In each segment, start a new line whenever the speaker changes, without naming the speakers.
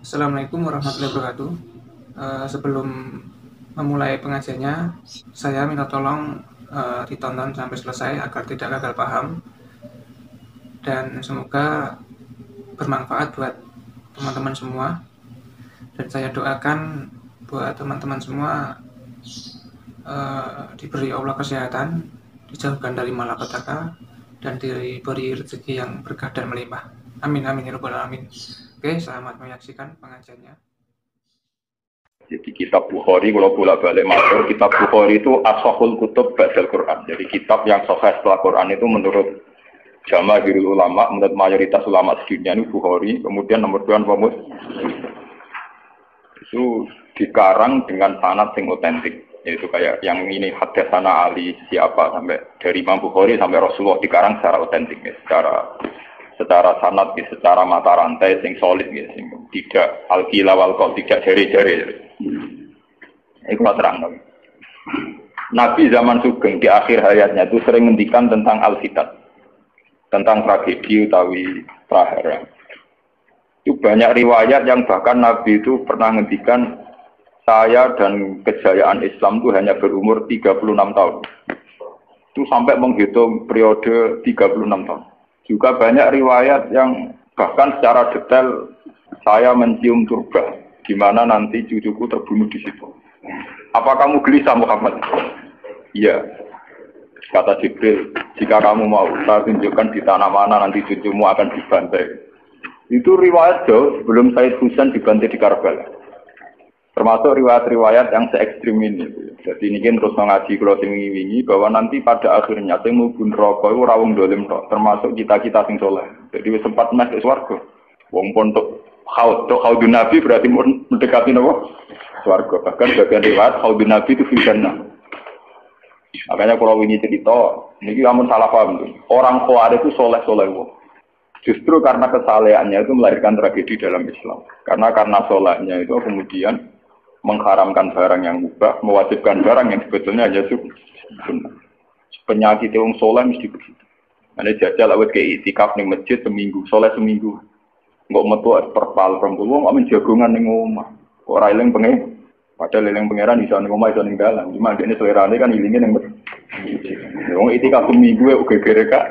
Assalamualaikum warahmatullahi wabarakatuh. Sebelum memulai pengajiannya, saya minta tolong ditonton sampai selesai agar tidak gagal paham dan semoga bermanfaat buat teman-teman semua. Dan saya doakan buat teman-teman semua diberi Allah kesehatan, dijauhkan dari malapetaka, dan diberi rezeki yang berkah dan melimpah. Amin amin ya rabbal alamin. Oke, selamat menyaksikan pengajiannya.
Jadi kitab Bukhari, kalau bolak-balik matur, kitab Bukhari itu ashahul kutub ba'dal Quran. Jadi kitab yang sahih setelah Quran itu menurut jamaahirul ulama, menurut mayoritas ulama sedunia ini Bukhari. Kemudian nomor 2 Muslim. Itu dikarang dengan sanad yang otentik. Yaitu kayak yang ini hadatsana Ali siapa sampai dari Imam Bukhari sampai Rasulullah dikarang secara otentik, ya, secara sanad, ya, secara mata rantai yang solid, ya, tidak al-qila wal qaul, tidak jari-jari. Itu terang. Nabi zaman Sugeng di akhir hayatnya itu sering ngendikan tentang al-fitan, tentang tragedi utawi prahara. Itu banyak riwayat yang bahkan Nabi itu pernah ngendikan saya dan kejayaan Islam itu hanya berumur 36 tahun. Itu sampai menghitung periode 36 tahun. Juga banyak riwayat yang bahkan secara detail saya mencium turba, di mana nanti cucuku terbunuh di situ. Apa kamu gelisah Muhammad? Iya. Kata Jibril, jika kamu mau, saya tunjukkan di tanah mana nanti cucumu akan dibantai. Itu riwayat jauh sebelum Said Husain dibantai di Karbala. Termasuk riwayat-riwayat yang se-ekstrim ini. Jadi ini kan terus mengaji kalau wingi bahwa nanti pada akhirnya sing mlebu neraka iku ora wong dolim tok, termasuk kita-kita sing saleh. Jadi wis sempat masuk swarga. Wong pondok haudun Nabi berarti mendekati napa? Swarga. Bahkan bagian riwayat haudun Nabi itu fil jannah. Makanya kalau wingi cerita, niki amun salah paham tuh. Orang Khawarij itu saleh-saleh wong. Justru karena kesalehannya itu melahirkan tragedi dalam Islam. Karena solehnya itu kemudian mengharamkan barang yang mubah, mewajibkan barang yang sebetulnya hanya sunnah. Penyakit wong soleh mesti begitu. Ane jajal awet ke itikaf ning masjid seminggu, soleh seminggu. Enggak metu perpal perempuan, enggak menjagongan ning omah. Ora eling pengen, padahal eling pangeran iso ning omah iso ning dalan. Cuma dene selerane kan ilinge ning masjid. Wong itikaf seminggu kok gegere kak.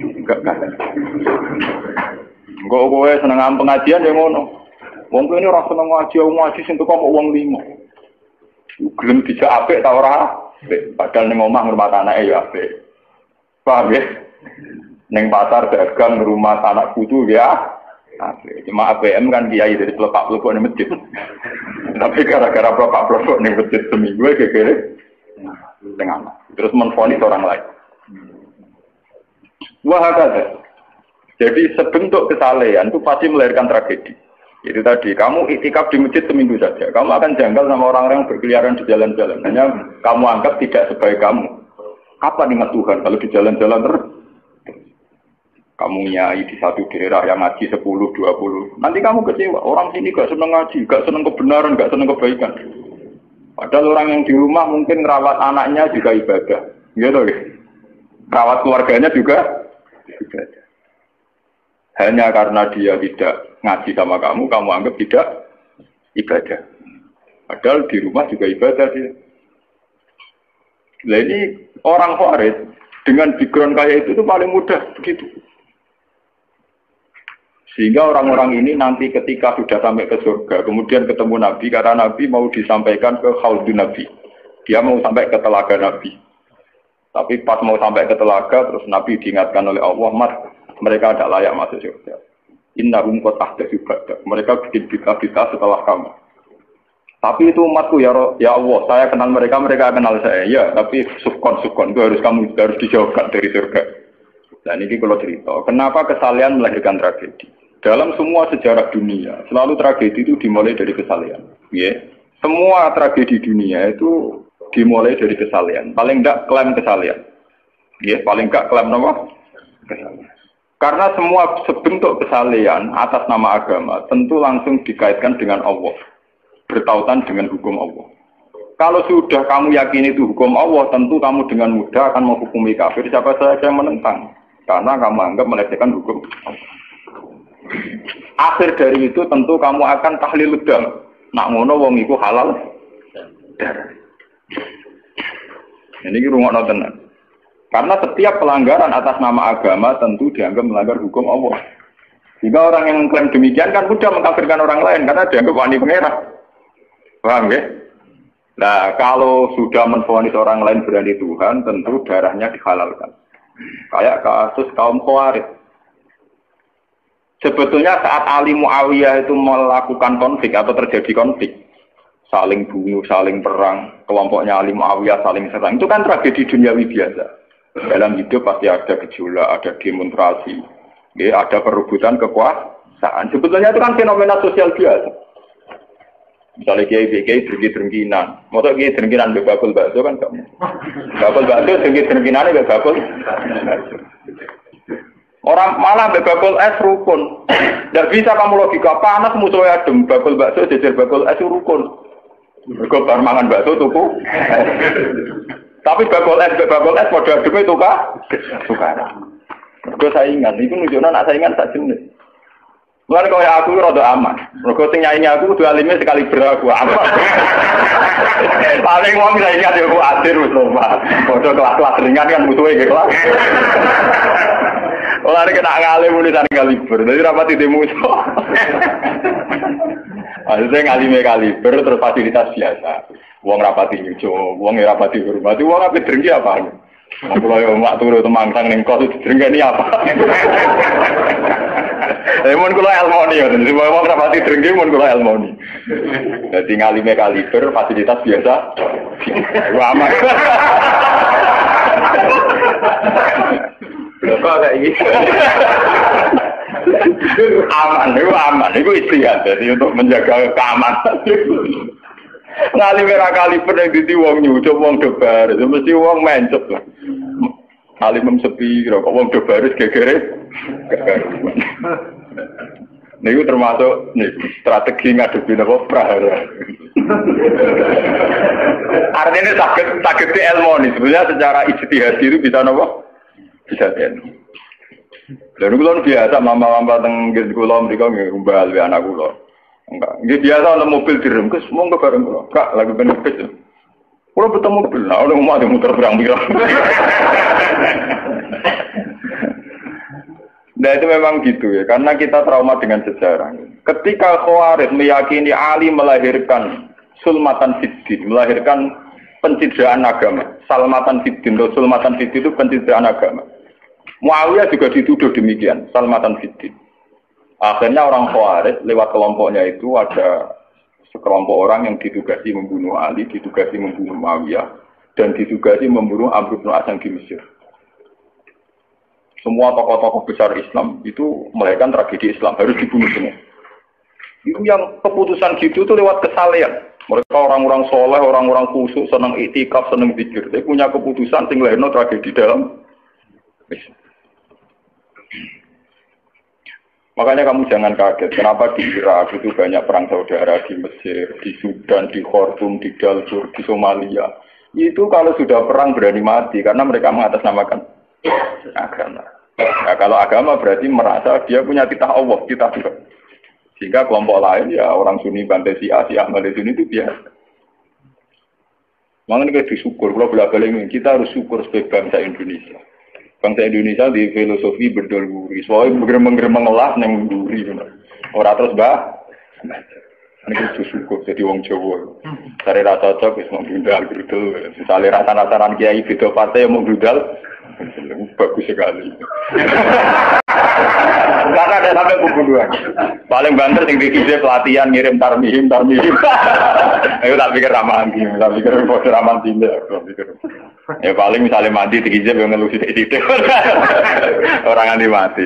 Enggak kan. Enggak kowe seneng pengajian ya ngono. Wong kene ora seneng ngaji sing teko kok wong limo. Gelem dijak apik ta ora? Padahal ning omah ngurmat anake ya apik. Paham ya? Ning pasar dagang rumah anak putu ya apik. Cuma ABM kan kiai dari pelepak-pelepok ning masjid. Tapi gara-gara pelepak-pelepok ning masjid seminggu gegere tengah. Terus menfonis orang lain. Wah ada. Jadi sebentuk kesalehan itu pasti melahirkan tragedi. Itu tadi, kamu iktikaf di masjid seminggu saja. Kamu akan janggal sama orang-orang yang berkeliaran di jalan-jalan. Hanya kamu anggap tidak sebaik kamu. Kapan ingat Tuhan kalau di jalan-jalan terus? Kamu nyai di satu daerah yang ngaji 10, 20. Nanti kamu kecewa. Orang sini gak seneng ngaji, gak seneng kebenaran, gak seneng kebaikan. Padahal orang yang di rumah mungkin merawat anaknya juga ibadah. Gitu ya. Merawat keluarganya juga ibadah. Hanya karena dia tidak ngaji sama kamu anggap tidak ibadah. Padahal di rumah juga ibadah dia. Nah ini orang Khawarij dengan background kayak itu paling mudah begitu. Sehingga orang-orang ini nanti ketika sudah sampai ke surga, kemudian ketemu Nabi, karena Nabi mau disampaikan ke Khaudun Nabi. Dia mau sampai ke telaga Nabi. Tapi pas mau sampai ke telaga, terus Nabi diingatkan oleh Allah, Mas, mereka tidak layak masuk surga. Innahum qad ahdatsu ba'dak. Mereka bikin bid'ah setelah kamu. Tapi itu umatku ya Allah, saya kenal mereka kenal saya. Ya, tapi sukon itu harus dijauhkan dari surga. Dan ini kalau cerita, kenapa kesalehan melahirkan tragedi? Dalam semua sejarah dunia, selalu tragedi itu dimulai dari kesalehan. Ya. Semua tragedi dunia itu dimulai dari kesalehan. Paling enggak klaim kesalehan. Ya, paling enggak klaim apa? Kesalehan. Karena semua sebentuk kesalehan atas nama agama tentu langsung dikaitkan dengan Allah. Bertautan dengan hukum Allah. Kalau sudah kamu yakin itu hukum Allah, tentu kamu dengan mudah akan menghukumi kafir siapa saja yang menentang. Karena kamu anggap melecehkan hukum Allah. Akhir dari itu tentu kamu akan tahlil dam. Nak ngono wong iku halal darah. Ini rungokno tenan. Karena setiap pelanggaran atas nama agama tentu dianggap melanggar hukum Allah. Jika orang yang klaim demikian kan mudah mengkafirkan orang lain karena dianggap wani pengerah. Paham ya? Nah, kalau sudah menvonis orang lain berani Tuhan, tentu darahnya dihalalkan. Kayak kasus kaum Khawarij. Sebetulnya saat Ali Muawiyah itu melakukan konflik atau terjadi konflik, saling bunuh, saling perang, kelompoknya Ali Muawiyah saling serang, itu kan tragedi duniawi biasa. Dalam hidup pasti ada gejolak, ada demonstrasi, ya, ada perebutan kekuasaan. Sebetulnya itu kan fenomena sosial biasa. Misalnya kiai drengki-drengkinan, mau kiai drengkinan bakul bakso kan kamu, bakul bakso drengki-drengkinan itu bakul. Orang malah bakul es rukun, tidak bisa kamu logika panas musuhnya adem, bakul bakso jejer bakul es rukun, bakul mangan bakso tuku. Tapi bakul es pada adem itu tukar. Mergo saingan, itu nunjukno anak saingan tak jenis. Mulane kok aku rada aman. Mergo sing nyaingi aku kudu alime sekali beraku aman. Paling wong saingi yo ku adir wis lomba. Padha kelas-kelas ringan kan musuhe iki kelas. Ora kena ngalim tulisan kaliber. Dadi rapati musuh. Maksudnya ngalime kaliber terus fasilitas biasa. Wong rapati nyucu, wong rapati hormati, wong ape drengki apa? Kalau yo mak turu temangsang ning kos drengki apa? Mun kula elmoni ya, jadi wong rapati drengki mun kula elmoni. Dadi ngalime kaliber fasilitas biasa. Wah aman. Kok kayak gitu. Aman, itu istiadat jadi untuk menjaga keamanan. Ngali merah kali pernah di wong nyucup wong debar, mesti wong mencet lah. Kali memsepi, kok wong debar gegere. Nah itu termasuk strategi ngadepi apa prahara. Artinya sakit di ilmu nih, sebenarnya secara ijtihad itu bisa apa? Bisa ilmu. Dan kula biasa mama-mama teng kula mriko nggih umbal we anak kula. Enggak, nggih biasa ana mobil direm kes monggo bareng kula. Kak lagi benefit. Kula betul mobil, nah ono mau muter pirang-pirang. Nah itu memang gitu ya, karena kita trauma dengan sejarah. Ketika Khawarij meyakini Ali melahirkan sulmatan fiddin, melahirkan pencitraan agama. Salmatan fiddin, sulmatan fiddin itu pencitraan agama. Muawiyah juga dituduh demikian, salmatan fiddin. Akhirnya orang Khawarij lewat kelompoknya itu ada sekelompok orang yang ditugasi membunuh Ali, ditugasi membunuh Muawiyah, dan ditugasi membunuh Amr bin As di Mesir. Semua tokoh-tokoh besar Islam itu melahirkan tragedi Islam, harus dibunuh semua. Itu yang keputusan gitu itu lewat kesalehan. Mereka orang-orang soleh, orang-orang khusyuk, senang iktikaf, senang zikir. Dia punya keputusan sing lahirno tragedi dalam Islam. Makanya kamu jangan kaget, kenapa di Irak itu banyak perang saudara, di Mesir, di Sudan, di Khartoum, di Darfur, di Somalia. Itu kalau sudah perang berani mati, karena mereka mengatasnamakan agama. Nah, kalau agama berarti merasa dia punya titah Allah, titah Tuhan. Sehingga kelompok lain, ya orang Sunni, Bantai, Syiah, Ahmad Sunni itu biasa. Makanya kita disyukur, kalau bolak-balik kita harus syukur sebagai bangsa Indonesia. Bangsa Indonesia di filosofi berdol guri, soalnya bergeremeng-geremeng lah neng guri, orang terus ini kita syukur jadi wong Jawa. Cari rasa cocok, bisa menggundal gitu. Misalnya rasa-rasaran kiai beda partai yang menggundal, bagus sekali. Karena ada sampai pembunuhan. Paling banter yang dikisih pelatihan ngirim tarmihim. Ayo tak pikir ramahan gini, tak pikir foto ramahan tindak. Ya paling misalnya mati dikisih yang ngelusi titik. Orang yang mati.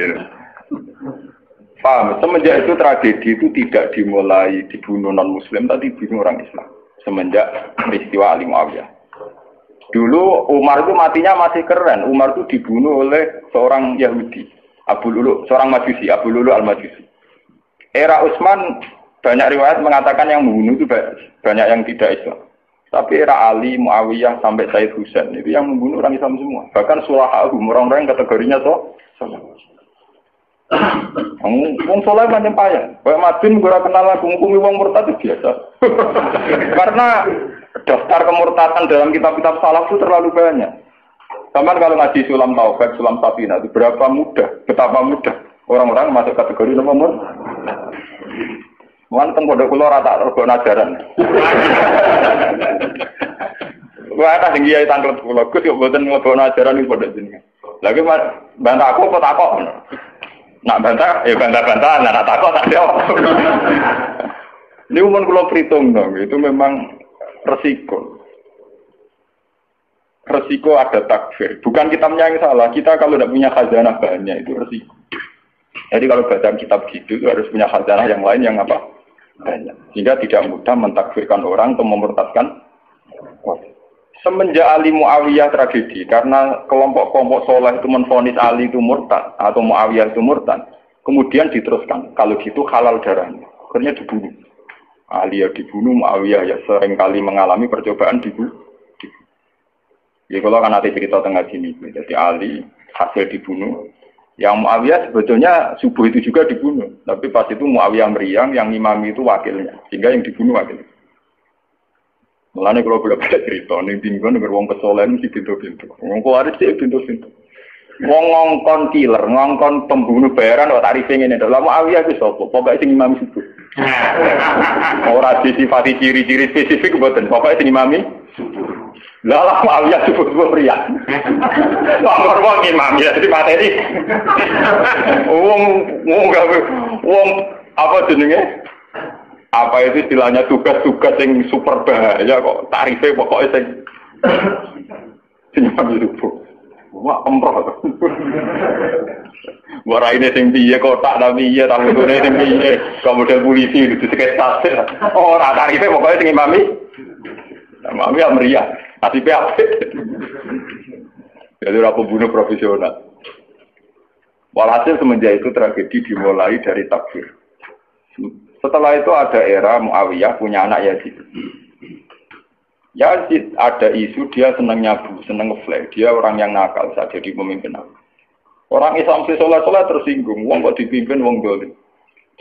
Paham? Semenjak itu tragedi itu tidak dimulai dibunuh non-Muslim, tapi dibunuh orang Islam. Semenjak peristiwa Ali Muawiyah. Dulu Umar itu matinya masih keren. Umar itu dibunuh oleh seorang Yahudi, Abu Lulu, seorang Majusi, Abu Lulu al-Majusi. Era Utsman banyak riwayat mengatakan yang membunuh itu banyak yang tidak Islam. Tapi era Ali, Muawiyah sampai Said Husain itu yang membunuh orang Islam semua. Bahkan sulahahum, orang-orang yang kategorinya so. Wong soleh pancen payah. Kayak Madin ora kenal aku ngukumi wong murtad itu biasa. Karena daftar kemurtadan dalam kitab-kitab salaf itu terlalu banyak. Sama kalau ngaji sulam taubat, sulam sabina itu berapa mudah, betapa mudah orang-orang masuk kategori nomor. Wan teng pondok kula ora tak rego ajaran. Wah ta sing kiai tanglet kula, Gus yo mboten nglebokno ajaran iki pondok jenengan. Lagi bantah aku apa takok? Nak bantah ya bantah-bantahan, nak takok tak jawab. Ini umum kula perhitung dong, itu memang resiko. Resiko ada takfir. Bukan kitabnya yang salah. Kita kalau tidak punya khazanah banyak itu resiko. Jadi kalau baca kitab gitu harus punya khazanah yang lain yang apa? Banyak. Sehingga tidak mudah mentakfirkan orang atau memurtadkan. Semenjak Ali Muawiyah tragedi karena kelompok-kelompok soleh itu menvonis Ali itu murtad atau Muawiyah itu murtad. Kemudian diteruskan. Kalau gitu halal darahnya. Akhirnya dibunuh. Ali ya dibunuh, Muawiyah ya seringkali mengalami percobaan dibunuh. Ya kalau kan nanti cerita tengah sini, jadi Ali hasil dibunuh, yang Muawiyah sebetulnya subuh itu juga dibunuh, tapi pas itu Muawiyah meriang, yang imami itu wakilnya, sehingga yang dibunuh wakilnya. Mulanya kalau boleh cerita, nih tinggal dengan wong kesolehan mesti pintu-pintu, wong kuaris sih pintu-pintu, wong ngongkon killer, ngongkon pembunuh bayaran, wah tarifnya ini, dalam Muawiyah itu sopo, pokoknya sing imami subuh. Orang disifati ciri-ciri spesifik buatan, pokoknya sing imami subuh. Lah Muawiyah subuh pria. Wong imam ya di materi. Wong apa jenenge? Apa itu istilahnya tugas-tugas yang super bahaya kok tarifnya pokoknya sing imam subuh. Wah emproh. Wara ini sing piye kotak tapi iya tapi ngene sing piye. Kemudian polisi itu sekitar. Ora tarifnya pokoknya sing imami. Muawiyah meriah. Tapi apa? Jadi orang pembunuh profesional. Walhasil semenjak itu tragedi dimulai dari takfir. Setelah itu ada era Muawiyah punya anak Yazid. Yazid ada isu dia senang nyabu, senang ngeflek. Dia orang yang nakal saat jadi pemimpin. Orang Islam sholat tersinggung. Wong kok dipimpin wong dolim.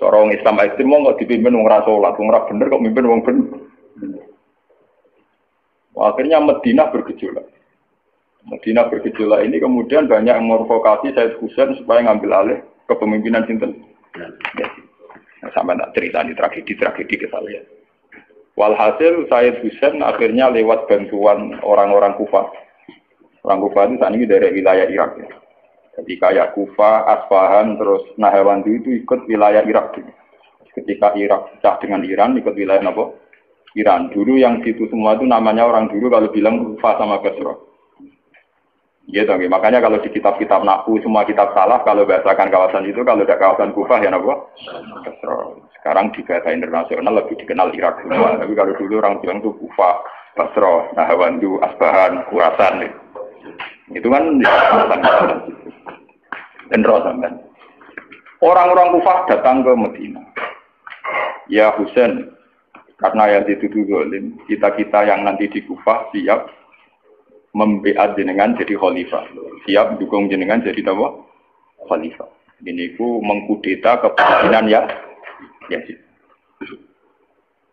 Orang Islam ekstrem wong kok dipimpin wong ra sholat, wong ra bener kok mimpin wong bener. Akhirnya Madinah bergejolak. Madinah bergejolak ini kemudian banyak yang mervokasi Said Husain supaya ngambil alih kepemimpinan sinten. Nah, sampai tak cerita di tragedi kita lihat. Walhasil Said Husain akhirnya lewat bantuan orang-orang Kufah. Orang Kufah itu saat ini dari wilayah Irak. Ya. Jadi kayak Kufah, Asfahan, terus Nahrawan itu ikut wilayah Irak. Ketika Irak pecah dengan Iran, ikut wilayah apa? Iran. Dulu yang situ semua itu namanya orang dulu kalau bilang Kufah sama Basra. Gitu, makanya kalau di kitab-kitab Nahwu semua kitab salaf kalau bahasakan kawasan itu kalau ada kawasan Kufah ya apa? Basra. Sekarang di bahasa internasional lebih dikenal Irak semua. Tapi kalau dulu orang bilang itu Kufah, Basra, Nahrawan, Asbahan, Khurasan. Itu kan dan Rosamban. Orang-orang Kufah datang ke Madinah. Ya Husain, karena yang itu zalim, kita yang nanti di Kufah siap membeat jenengan jadi khalifah, siap dukung jenengan jadi apa? Khalifah. Ini ku mengkudeta kepemimpinan ya.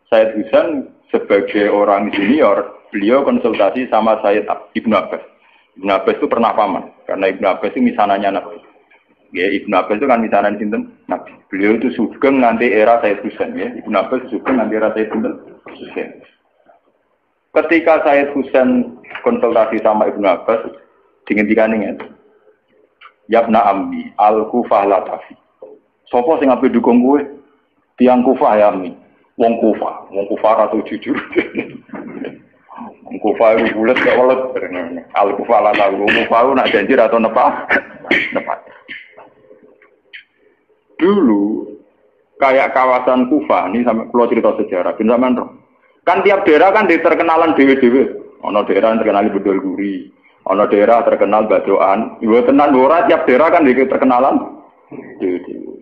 Said Husain sebagai orang senior, beliau konsultasi sama Said Ibnu Abbas. Ibnu Abbas itu pernah paman, karena Ibnu Abbas itu misananya Nabi. Ya, Ibnu Abbas itu kan misanan sinten Nabi. Beliau itu sugeng nanti era Said Husain ya. Ibnu Abbas sugeng nanti era Said Husain. Ketika Said Husain konsultasi sama Ibnu Abbas, dihentikan ini. Yabna ammi al-Kufah la tafi. Sopo sing ape dukung kowe? Tiang Kufah ya ammi. Wong Kufah ratu jujur. Wong Kufah itu bulet gak welet. Al-Kufah la tafi. Wong Kufah nak janji atau nepat. Dulu kayak kawasan Kufah ini sampai kalau cerita sejarah kan tiap daerah kan diterkenalan dewe-dewe. Ono daerah yang terkenal Bedol Guri, ono daerah terkenal Badoan. Ibu tenan ora tiap daerah kan diterkenalan dewe-dewe.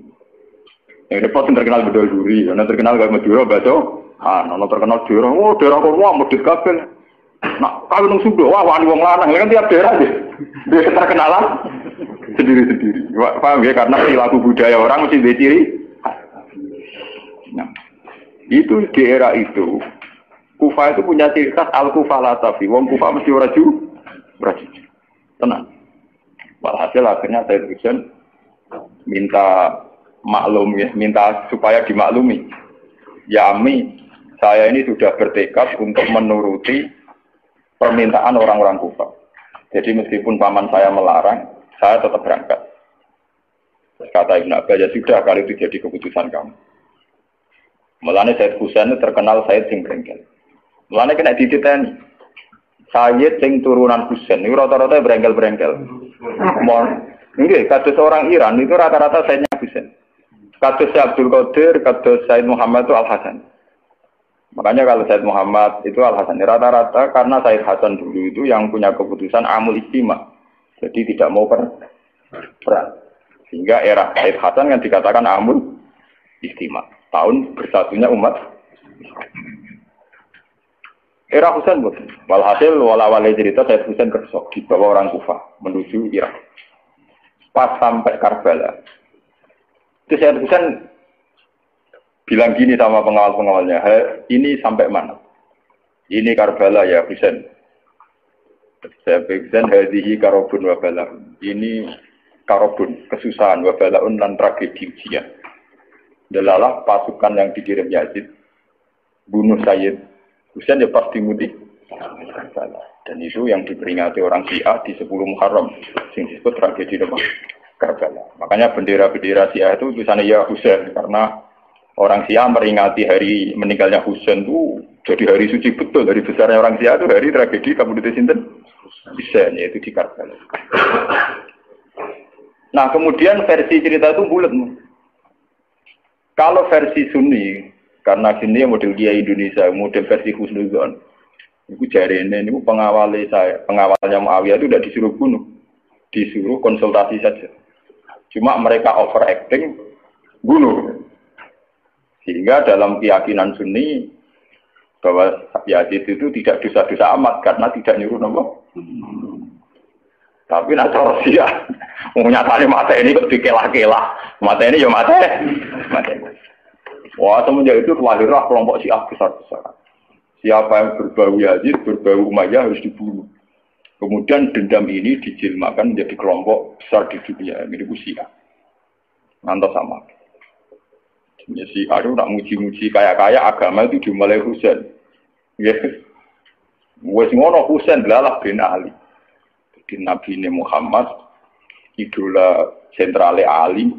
Yang repot yang terkenal Bedol Guri, ono terkenal gak Madura Bado, ono terkenal daerah. Oh daerah kono medhit kabeh. Nak kawin nang Sunda, wah wani wong lanang kan tiap daerah dia terkenalan sendiri-sendiri. Paham ya? Karena perilaku budaya orang mesti ada ciri. Nah, itu di era itu, Kufah itu punya ciri khas al-Kufah latafi. Wong Kufah mesti raju. Tenang. Walhasil akhirnya Said Husain minta maklum ya, minta supaya dimaklumi. Ya Ami, saya ini sudah bertekad untuk menuruti permintaan orang-orang Kufah. Jadi meskipun paman saya melarang, saya tetap berangkat. Kata Ibn Abbas, ya sudah, kali itu jadi keputusan kamu. Mulanya Said Husain itu terkenal Said sing berengkel. Mulanya kena dititeni. Said sing turunan Husain, itu rata-rata berengkel-berengkel. Ini kados orang Iran, itu rata-rata Saidnya Husain. Kados Abdul Qadir, kados Said Muhammad itu Al-Hasan. Makanya kalau Said Muhammad itu Al-Hasan, rata-rata karena Said Hasan dulu itu yang punya keputusan amul istima. Jadi tidak mau perang. Sehingga era Said Hasan yang dikatakan amul istima. Tahun bersatunya umat. Era Husain betul. Walhasil wala-wala cerita Said Husain kersok dibawa orang Kufah menuju Irak. Pas sampai Karbala. Itu Said Husain bilang gini sama pengawal-pengawalnya, ini sampai mana? Ini Karbala ya Husain. Saya Husain hadihi karobun wabalaun. Ini karobun, kesusahan wabalaun dan tragedi ujian. Delalah pasukan yang dikirim Yazid bunuh Sayyid Husain ya pasti mudik Karbala. Dan itu yang diperingati orang Syiah di 10 Muharram, yang disebut tragedi Karbala. Makanya bendera-bendera Syiah itu tulisannya ya Husain, karena orang Syiah meringati hari meninggalnya Husain itu jadi hari suci betul. Dari besarnya orang Syiah itu hari tragedi Kabupaten Sinten Husain, yaitu di Karbala. Nah kemudian versi cerita itu bulat. Kalau versi Sunni, karena sini model Kiai Indonesia, model versi Husnuzon, itu jari ini pengawalnya Muawiyah itu tidak disuruh bunuh, disuruh konsultasi saja. Cuma mereka overacting bunuh. Sehingga dalam keyakinan Sunni bahwa Yazid itu tidak dosa-dosa amat karena tidak nyuruh nopo. Tapi nak Rusia nyatane mata ini kok dikelah-kelah. Mata ini ya mata. Wah, semenjak itu lahirlah kelompok Syiah besar-besar. Siapa yang berbau Yazid, berbau Umayyah harus dibunuh. Kemudian dendam ini dijilmakan menjadi kelompok besar di dunia, ini Syiah. Ngantos sama. Ya si Aduh nak muji-muji kaya-kaya agama itu dimulai Husain. Yes. Wes ngono Husain lalah bin Ali. Jadi Nabi Muhammad idola sentrale Ali,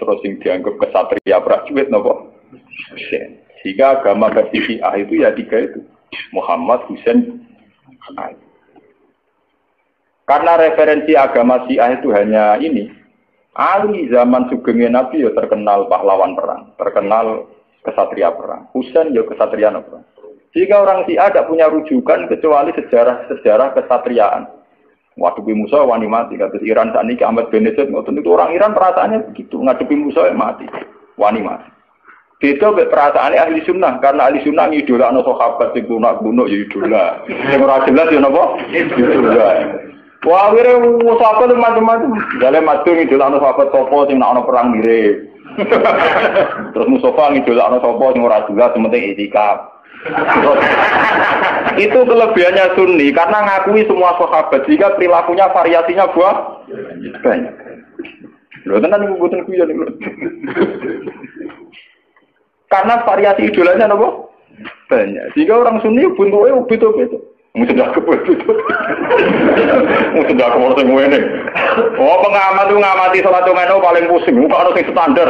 terus yang dianggap kesatria prajurit nopo Husain. Sehingga agama versi Syiah itu ya tiga itu, Muhammad, Husain, Ali. Karena referensi agama Syiah itu hanya ini. Ali zaman sugengnya Nabi ya terkenal pahlawan perang, terkenal kesatria perang. Husain ya kesatria perang. Jika orang Syiah tidak punya rujukan kecuali sejarah kesatriaan. Waktu Musa wani mati, kata Iran saat ini Ahmad bin Nasir, itu orang Iran perasaannya begitu, ngadepi Musa mati, wani mati. Beda perasaannya ahli sunnah, karena ahli sunnah idola anak sahabat yang guna-guna ya idola. Yang orang jelas ya apa? Idola. Wah, akhirnya sahabat itu macam-macam. Dalam matur idola anak sahabat sopo yang nak perang mirip. Terus Mustafa idola anak sopo yang orang jelas, sementing itikaf. Itu kelebihannya Sunni karena ngakui semua sahabat jika perilakunya variasinya banyak. Lho tenan niku mboten kuyon niku. Karena variasi idolanya napa? Banyak. Jika orang Sunni bentuke beda-beda. Mesti ndak kebet-beda. Mesti ndak kemana sing ngene. Oh, pengamat itu ngamati salat ngono paling pusing, kok ana sing standar.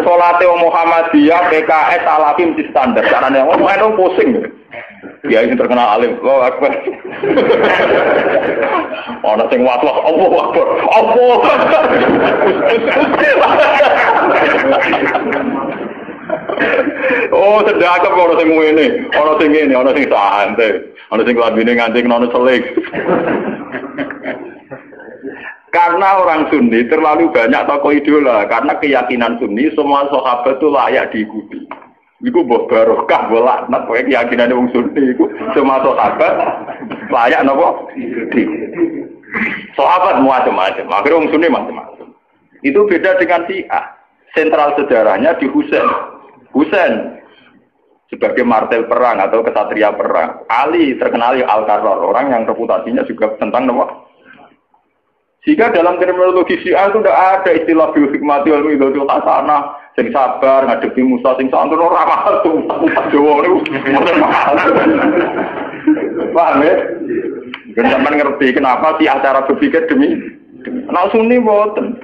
Salate Muhammadiyah, PKS, Salafi mesti standar. Carane ngono itu pusing. Dia yang terkenal alim. Oh, akbar. Ana sing watlah Allahu Akbar. Allah. Oh, sedekah kok ora sing ngene, ana sing ngene, ana sing santai, ana sing lambene nganti ana selik. Karena orang Sunni terlalu banyak tokoh idola, karena keyakinan Sunni semua sahabat itu layak diikuti. Iku mbok barokah bolak nak kowe keyakinane wong Sunni iku semua sahabat layak napa? Diikuti. Sahabat macam-macam, akhirnya wong Sunni macam-macam. Itu beda dengan Syiah. Sentral sejarahnya di Husain. Husain sebagai martel perang atau kesatria perang. Ali terkenal Al-Qarrar, orang yang reputasinya juga tentang nama. Sehingga dalam terminologi Syiah itu tidak ada istilah bihikmati wal mau'izatil hasanah, sing sabar ngadepi musuh sing santun ora mahal tuh. Jawa niku mboten mahal. Paham ya? Sampeyan ngerti kenapa sih acara berpikir demi nek Sunni mboten.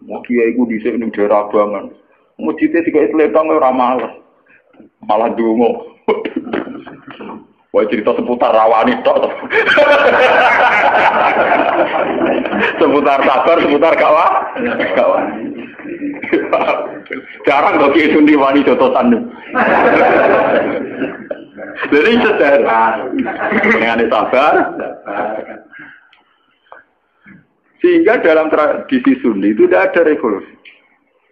Mau kiai iku dhisik ning daerah Abangan. Mujite dikai sletong ora malas. Malah ndonga. Wah cerita seputar rawani tok. Seputar sabar, seputar kawan. Jarang kok kiai Sunni wani jotosan. Jadi sejarah dengan sabar. Sehingga dalam tradisi Sunni itu tidak ada revolusi.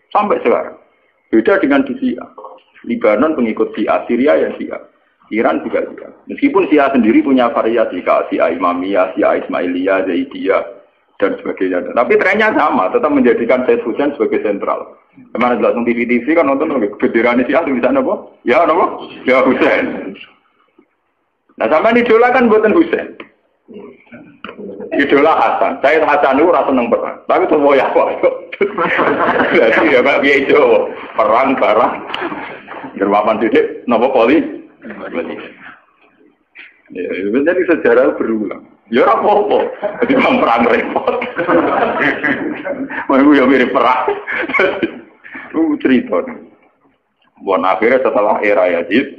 Sampai sekarang. Beda dengan di Syiah. Libanon pengikut Syiah, Syria ya Syiah. Iran juga Syiah. Meskipun Syiah sendiri punya variasi, kayak Syiah Imamiyah, Syiah Ismailiyah, Zaidiyah, dan sebagainya. Tapi trennya sama, tetap menjadikan Said Husain sebagai sentral. Kemana jelas TV kan nonton benderanya Syiah tulisannya apa? Ya apa? Ya Husain. Nah sama idola kan buatan Husain. Idola Hasan. Saya Hasan itu rasa seneng perang. Tapi semua ya kok. Jadi ya Pak Kiai Jawa perang barang. Gerwapan didik nopo poli. Ya, jadi sejarah berulang. Ya ora apa-apa. Jadi perang repot. Mau ya mirip perang. Cerita. Buat akhirnya setelah era Yazid,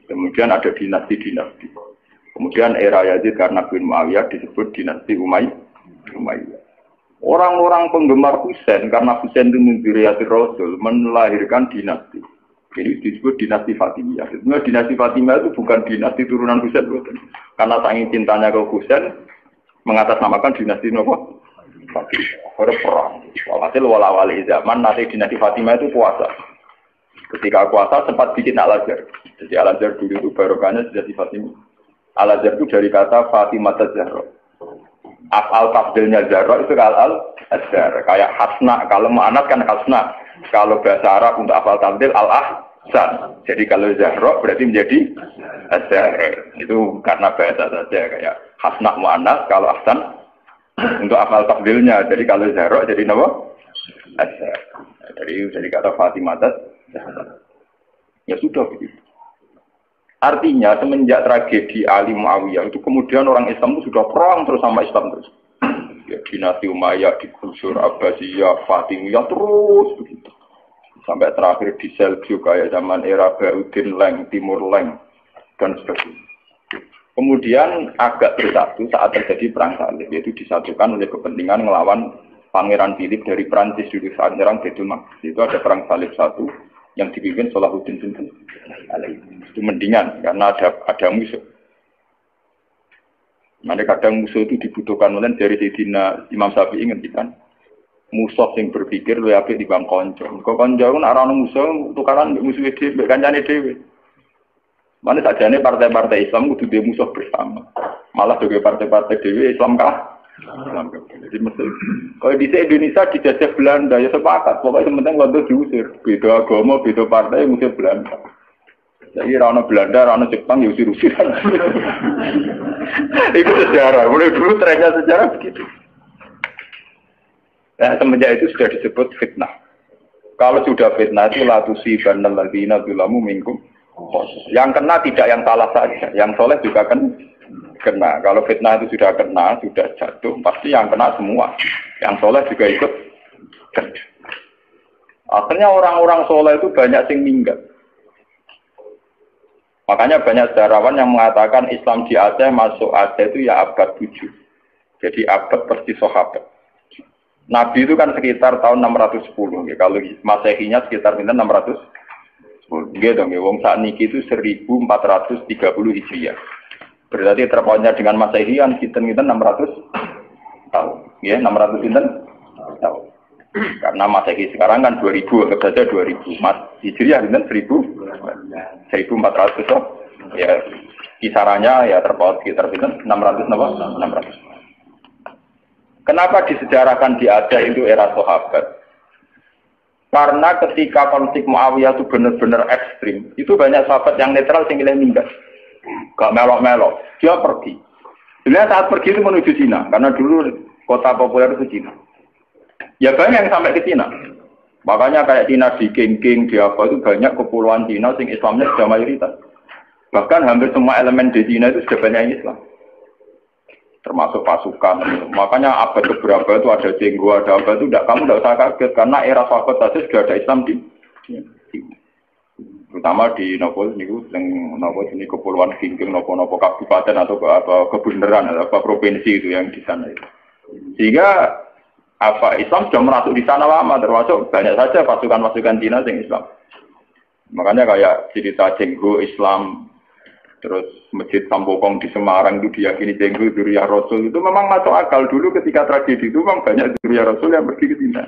kemudian ada dinasti-dinasti. Kemudian era Yazid karena bin Muawiyah disebut dinasti Umayyah. Orang-orang penggemar Husain karena Husain itu mendiriati Rasul melahirkan dinasti. Jadi disebut dinasti Fatimiyah. Sebenarnya dinasti Fatimiyah itu bukan dinasti turunan Husain, karena saking cintanya ke Husain mengatasnamakan dinasti apa? Fatimiyah. Ada perang. Walhasil wala-wali zaman nanti dinasti Fatimiyah itu puasa. Ketika puasa sempat bikin Al-Azhar. Jadi Al-Azhar dulu itu barokahnya dinasti Fatimiyah. Al-Azhar itu dari kata Fatimah Zahra. Af'al tafdilnya Zahra itu Al-Azhar. Kayak Hasna, kalau mu'anat kan Hasna. Kalau bahasa Arab untuk af'al tafdil Al-Ahsan. Jadi kalau Zahra berarti menjadi Azhar. Itu karena bahasa saja. Kayak Hasna mu'anat, kalau Ahsan untuk af'al tafdilnya. Jadi kalau Zahra jadi apa? Azhar. Dari kata Fatimah Zahra. Ya sudah begitu. Artinya semenjak tragedi Ali Muawiyah itu kemudian orang Islam itu sudah perang terus sama Islam terus. Ya, dinasti Umayyah, digusur, Abbasiyah, Fatimiyah terus begitu. Sampai terakhir di Seljuk kayak zaman era Bauddin Leng, Timur Leng dan sebagainya. Kemudian agak bersatu saat terjadi perang salib, yaitu disatukan oleh kepentingan melawan Pangeran Philip dari Prancis dulu saat menyerang Baitul Maqdis. Itu ada perang salib satu yang dipimpin Salahuddin Sinten. Itu mendingan karena ada musuh. Nanti kadang musuh itu dibutuhkan oleh dari Sayyidina Imam Syafi'i ngendikan musuh yang berpikir lebih apik di bang konco. Kok konco pun arah musuh tukaran musuh dhewe, kancane dhewe. Mana sajane partai-partai Islam kudu dhewe musuh bersama. Malah juga partai-partai dhewe Islam kalah. Jadi mesti kalau di Indonesia dijajah Belanda ya sepakat. Pokoknya penting waktu diusir. Beda agama, beda partai musir Belanda. Jadi rana Belanda, rana Jepang ya usir-usir. Itu sejarah. Mulai dulu trennya sejarah begitu. Nah, semenjak itu sudah disebut fitnah. Kalau sudah fitnah itu latusi banal ladina dulamu minggu. Yang kena tidak yang salah saja, yang soleh juga kan kena. Kalau fitnah itu sudah kena, sudah jatuh, pasti yang kena semua. Yang soleh juga ikut kena. Akhirnya orang-orang soleh itu banyak yang minggat. Makanya banyak sejarawan yang mengatakan Islam di Aceh masuk Aceh itu ya abad 7. Jadi abad persis sahabat. Nabi itu kan sekitar tahun 610. Ya. Kalau Masehinya sekitar 610. Gitu dong, ya. Wong saat niki itu 1430 Hijriah. Berarti terpautnya dengan Masehi kan kita 600 tahun. Ya, 600 tahun. Karena Masehi sekarang kan 2000, anggap saja 2000. Hijriah kan 1400. So. Ya, kisarannya ya terpaut sekitar 600. Kenapa disejarahkan di Aceh itu era sahabat? Karena ketika konflik Muawiyah itu benar-benar ekstrim, itu banyak sahabat yang netral yang milih minggat. Gak melok-melok, dia pergi. Sebenarnya saat pergi itu menuju Cina, karena dulu kota populer itu Cina. Ya banyak yang sampai ke Cina. Makanya kayak Cina di King, di apa itu banyak kepulauan Cina yang Islamnya sudah mayoritas. Bahkan hampir semua elemen di Cina itu sudah banyak yang Islam. Termasuk pasukan. Makanya abad keberapa itu ada jenggo, ada apa itu kamu tidak usah kaget karena era sahabat saja sudah ada Islam di terutama di nopo ini kepulauan King, nopo kabupaten atau apa kebenaran atau apa provinsi itu yang di sana itu. Sehingga apa Islam sudah merasuk di sana lama, termasuk banyak saja pasukan-pasukan Cina yang Islam. Makanya kayak cerita jenggo Islam, terus Masjid Sampokong di Semarang itu diyakini jenggo dzurriyyah Rasul, itu memang masuk akal. Dulu ketika tragedi itu memang banyak dzurriyyah Rasul yang pergi ke Cina.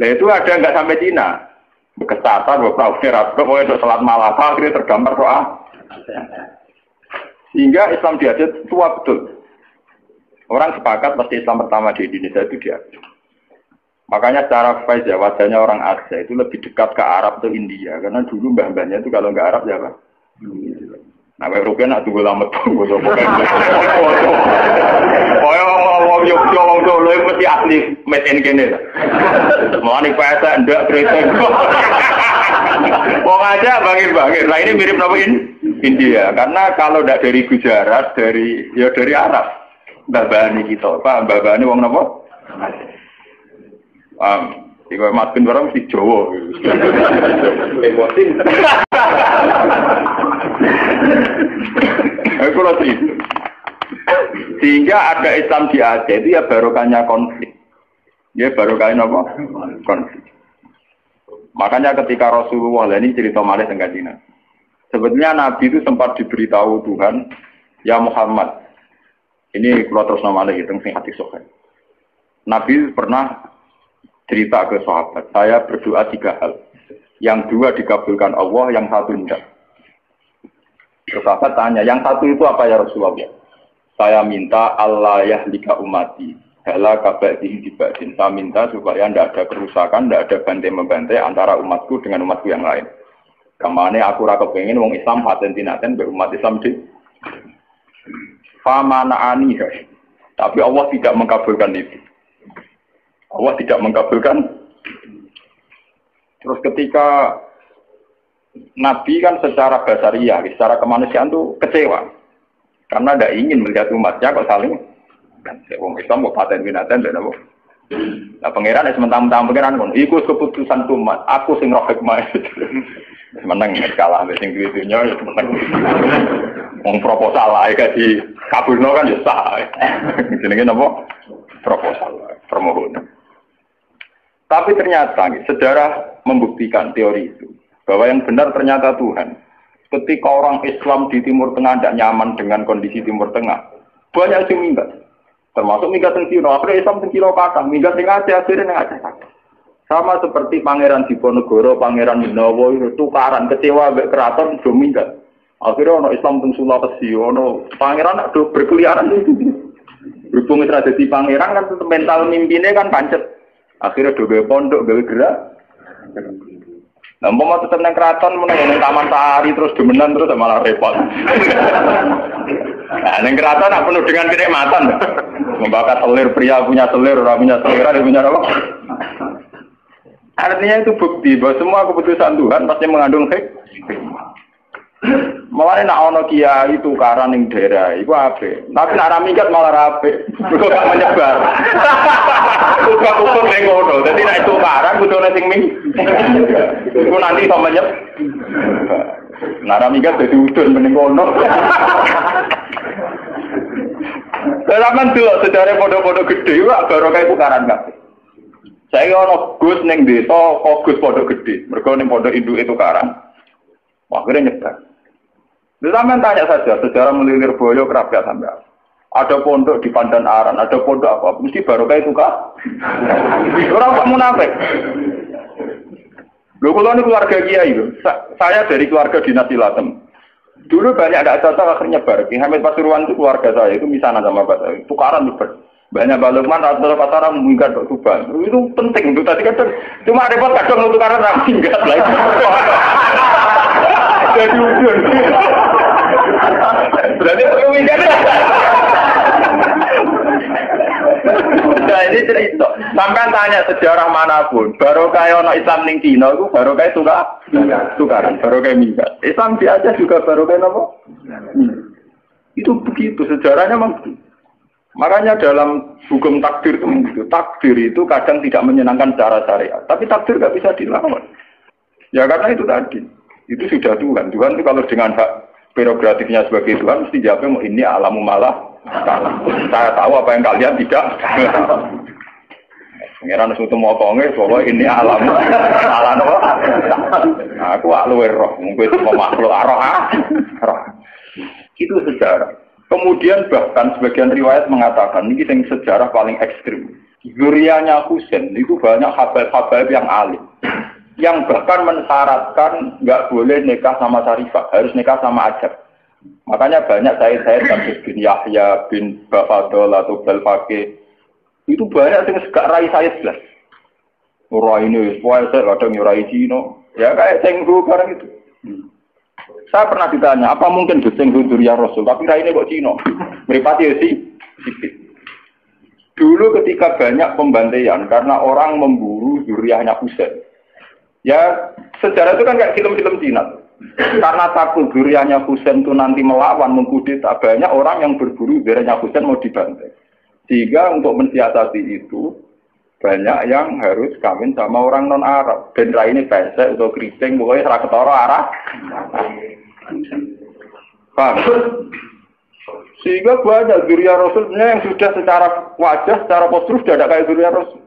Nah itu ada nggak sampai Cina, bekas tatar, beberapa perak, pokoknya untuk sholat Malaka akhirnya tergambar doa. Sehingga Islam di Aceh tua betul. Orang sepakat pasti Islam pertama di Indonesia itu dia. Makanya secara faiz ya wajahnya orang Aceh itu lebih dekat ke Arab atau India. Karena dulu mbah-mbahnya itu kalau nggak Arab ya apa? Nah, Eropa nak tunggu lama tunggu. Orang Solo itu mesti asli made in Canada. Mau nih pesa ndak kereta. Mau aja bangir. Nah ini mirip apa ini? India. Karena kalau ndak dari Gujarat, dari Arab. Mbah-mbahane kita, Pak, mbah-mbahane wong napa? Iku Mas Ben barang mesti Jawa. Emosi. Aku lagi. Sehingga ada Islam di Aceh itu ya barokahnya konflik. Ya barokahnya apa? Konflik. Makanya ketika Rasulullah ini cerita malih tentang Cina. Sebetulnya Nabi itu sempat diberitahu Tuhan, ya Muhammad. Ini kalau terus nama lagi tentang hati sokan. Nabi pernah cerita ke sahabat, saya berdoa 3 hal. Yang 2 dikabulkan Allah, yang 1 tidak. Terus sahabat tanya, yang 1 itu apa ya Rasulullah? Saya minta Allah yahlika umati, hala kabadih dibadin. Saya minta supaya tidak ada kerusakan, tidak ada bantai-membantai antara umatku dengan umatku yang lain. Kemana aku rasa pengen wong Islam paten-tinaten berumat Islam di Famanaani, tapi Allah tidak mengabulkan itu. Allah tidak mengabulkan. Terus ketika Nabi kan secara basariah, secara kemanusiaan itu kecewa, karena tidak ingin melihat umatnya kok saling. Wong Islam kok paten binatan dan apa? Nah pangeran sementara pangeran pun, ikut keputusan umat, aku sing roh hikmah. Menang kalah sing duwe-dunya ya menang. Wong proposal ae di kabulno kan ya sah. Jenenge napa? Proposal, permohonan. Tapi ternyata sejarah membuktikan teori itu bahwa yang benar ternyata Tuhan. Ketika orang Islam di Timur Tengah tidak nyaman dengan kondisi Timur Tengah, banyak yang minggat. Termasuk minggat yang Cina, akhirnya Islam yang Cina patang, minggat yang Aceh, akhirnya yang Aceh patang. Sama seperti Pangeran Diponegoro, Pangeran Dinowo itu tukaran kecewa mbek keraton do minggat. Akhirnya ono Islam teng Sulawesi, ono pangeran do berkeliaran itu. Berhubung tradisi pangeran kan mental mimpine kan pancet. Akhirnya do gawe pondok, gawe gerak. Lah mau tetep nang keraton meneng Taman Sari terus demenan terus malah repot. Nah, nang keraton nak penuh dengan kenikmatan. Membakar selir, pria punya selir, orang punya selir, ada punya apa? Artinya itu bukti bahwa semua keputusan Tuhan pasti mengandung hikmah. Malah nak ono kiai tukaran ning daerah iku apik. Tapi nak minggat malah apik. Mergo gak menyebar. Ukur ning ngono. Dadi nek tukaran kudune sing ming. Iku nanti iso menyep. Nak minggat dadi udun ning ngono. Zaman dulu sejarah pondok-pondok gede wae barokah tukaran kabeh. Saya ono Gus ning desa, Gus pondok gede. Mergo ning pondok induk itu karang. Wah, akhirnya nyebar. Zaman tanya saja, sejarah melilir boyo kerabat sampai. Ada pondok di Pandan Aran, ada pondok apa? Mesti barokah itu kah? Orang kok munafik. Lho kula niku keluarga kiai lho. Saya dari keluarga dinasti Latem. Dulu banyak ada cocok akhirnya nyebar. Ki Hamid Pasuruan itu keluarga saya, itu misanan sama bapak saya. Tukaran nyebar. Banyak Pak Lukman rata-rata orang minggat kok Tuban. Itu penting itu tadi kadang cuma repot kadang untuk karena orang minggat lah. Jadi ujung. Berarti perlu minggat. Nah ini cerita. Sampai tanya sejarah manapun, baru kayak orang Islam ning Cina itu baru kayak tukaran, baru kayak minggat. Islam di Aceh juga baru kayak apa? Itu begitu sejarahnya memang begitu. Makanya dalam hukum takdir itu begitu. Takdir itu kadang tidak menyenangkan secara syariat, tapi takdir nggak bisa dilawan. Ya karena itu tadi, itu sudah Tuhan. Tuhan itu kalau dengan hak prerogatifnya sebagai Tuhan mesti jawabnya ini alamu malah salah. Saya tahu apa yang kalian tidak. Pengiran suatu mau konge, bahwa ini alamu salah no. Aku luwe roh, mungkin mau makhluk roh. Itu sejarah. Kemudian bahkan sebagian riwayat mengatakan ini yang sejarah paling ekstrim. Zuriyahnya Husain itu banyak habaib-habaib yang alim, yang bahkan mensyaratkan nggak boleh nikah sama Sarifah, harus nikah sama Ajab. Makanya banyak Said bin Yahya bin Bafadol atau Belfake itu banyak yang segak rai Said jelas. Rai ini, saya kadang rai Cino, ya kayak Cenggu barang itu. Saya pernah ditanya, apa mungkin Guseng Zuriyah Rasul, tapi raine kok Cina? Meripati ya sih. Dulu ketika banyak pembantaian karena orang memburu zuriyahnya Husain. Ya, sejarah itu kan kayak film-film Cina. Karena takut zuriyahnya Husain itu nanti melawan, mengkudeta, banyak orang yang berburu zuriyahnya Husain mau dibantai. Sehingga untuk mensiasati itu, banyak yang harus kawin sama orang non-Arab. Dan raine pesek atau keriting, pokoknya serah ketara arah. Paham? Sehingga banyak zuriyah Rasulnya yang sudah secara wajah, secara postur sudah ada kayak zuriyah Rasul.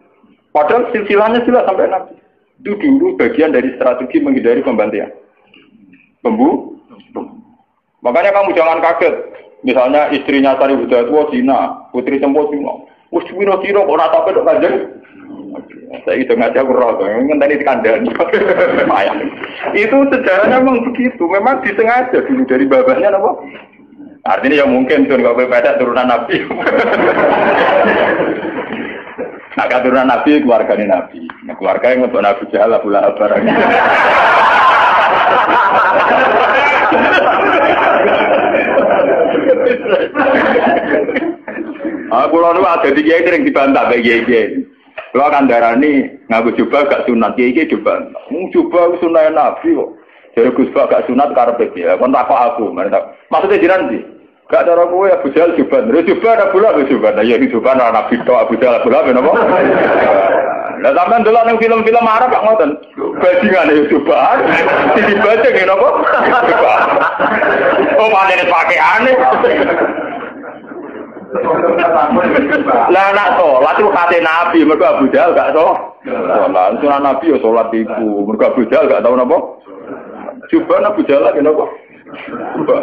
Padahal silsilahnya jelas sampai Nabi. Itu dulu bagian dari strategi menghindari pembantaian. Makanya kamu jangan kaget. Misalnya istrinya Sari Budatua Cina, putri Sempo Cina. Cina kok natape dok kanjeng. Saya itu ngaji aku roh, ngenteni dikandani. Itu sejarahnya memang begitu, memang disengaja dulu dari babahnya apa? Artinya ya mungkin tuh kalau beda turunan Nabi. Nah turunan Nabi keluarganya Nabi, nah, keluarga yang untuk Nabi Jahal Abu Lahab barang. Aku lalu ada tiga yang dibantah kayak gini. Kalau akan darani ngaku jubah gak sunat, kiai jubah. Jubah sunat Nabi kok. Jadi Gusbah gak sunat karpet ya. Kon takok aku, maksudnya jiran sih. Gak cara kowe Abu Jahal jubah. Terus jubah Abu Lahab jubah. Nah ya iki jubah ana Nabi tok Abu Jahal Abu Lahab napa? Lah sampean delok ning film-film Arab gak ngoten. Bajingan ya jubah. Dibaca ngene apa? Oh pancene pakaiane. Lah nak salat itu kate Nabi, mergo Abu Jahal gak salat. Sunan Nabi yo salat iku, mergo Abu Jahal gak tau napa. Coba Abu Jahal gak napa. Coba.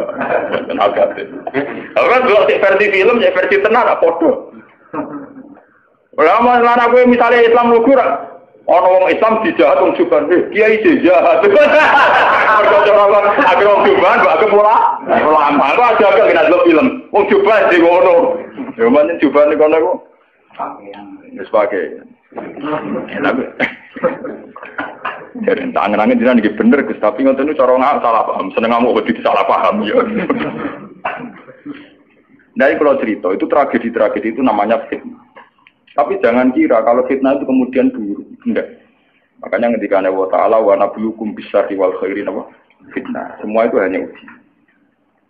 Agak. Ora delok versi film, ya versi tenar apa padha. Ora malah aku misale Islam lugu ra ana wong Islam dijahat wong Juban, kiai dijahat. Mergo cara aku wong Juban, aku pola lama. Aku aja kena delok film. Wong Juban sing ngono. Ya men Juban kono ku. Wis pakai. Enak. Jadi tangan-tangan jiran iki bener Gus, tapi ngoten niku cara salah paham. Seneng ngamuk wedi salah paham ya. Dari kalau cerita itu tragedi-tragedi itu namanya fitnah. Tapi jangan kira kalau fitnah itu kemudian buruk, enggak. Makanya ketika Allah Ta'ala wa nabluukum bisyarri wal khairi fitnah. Semua itu hanya uji.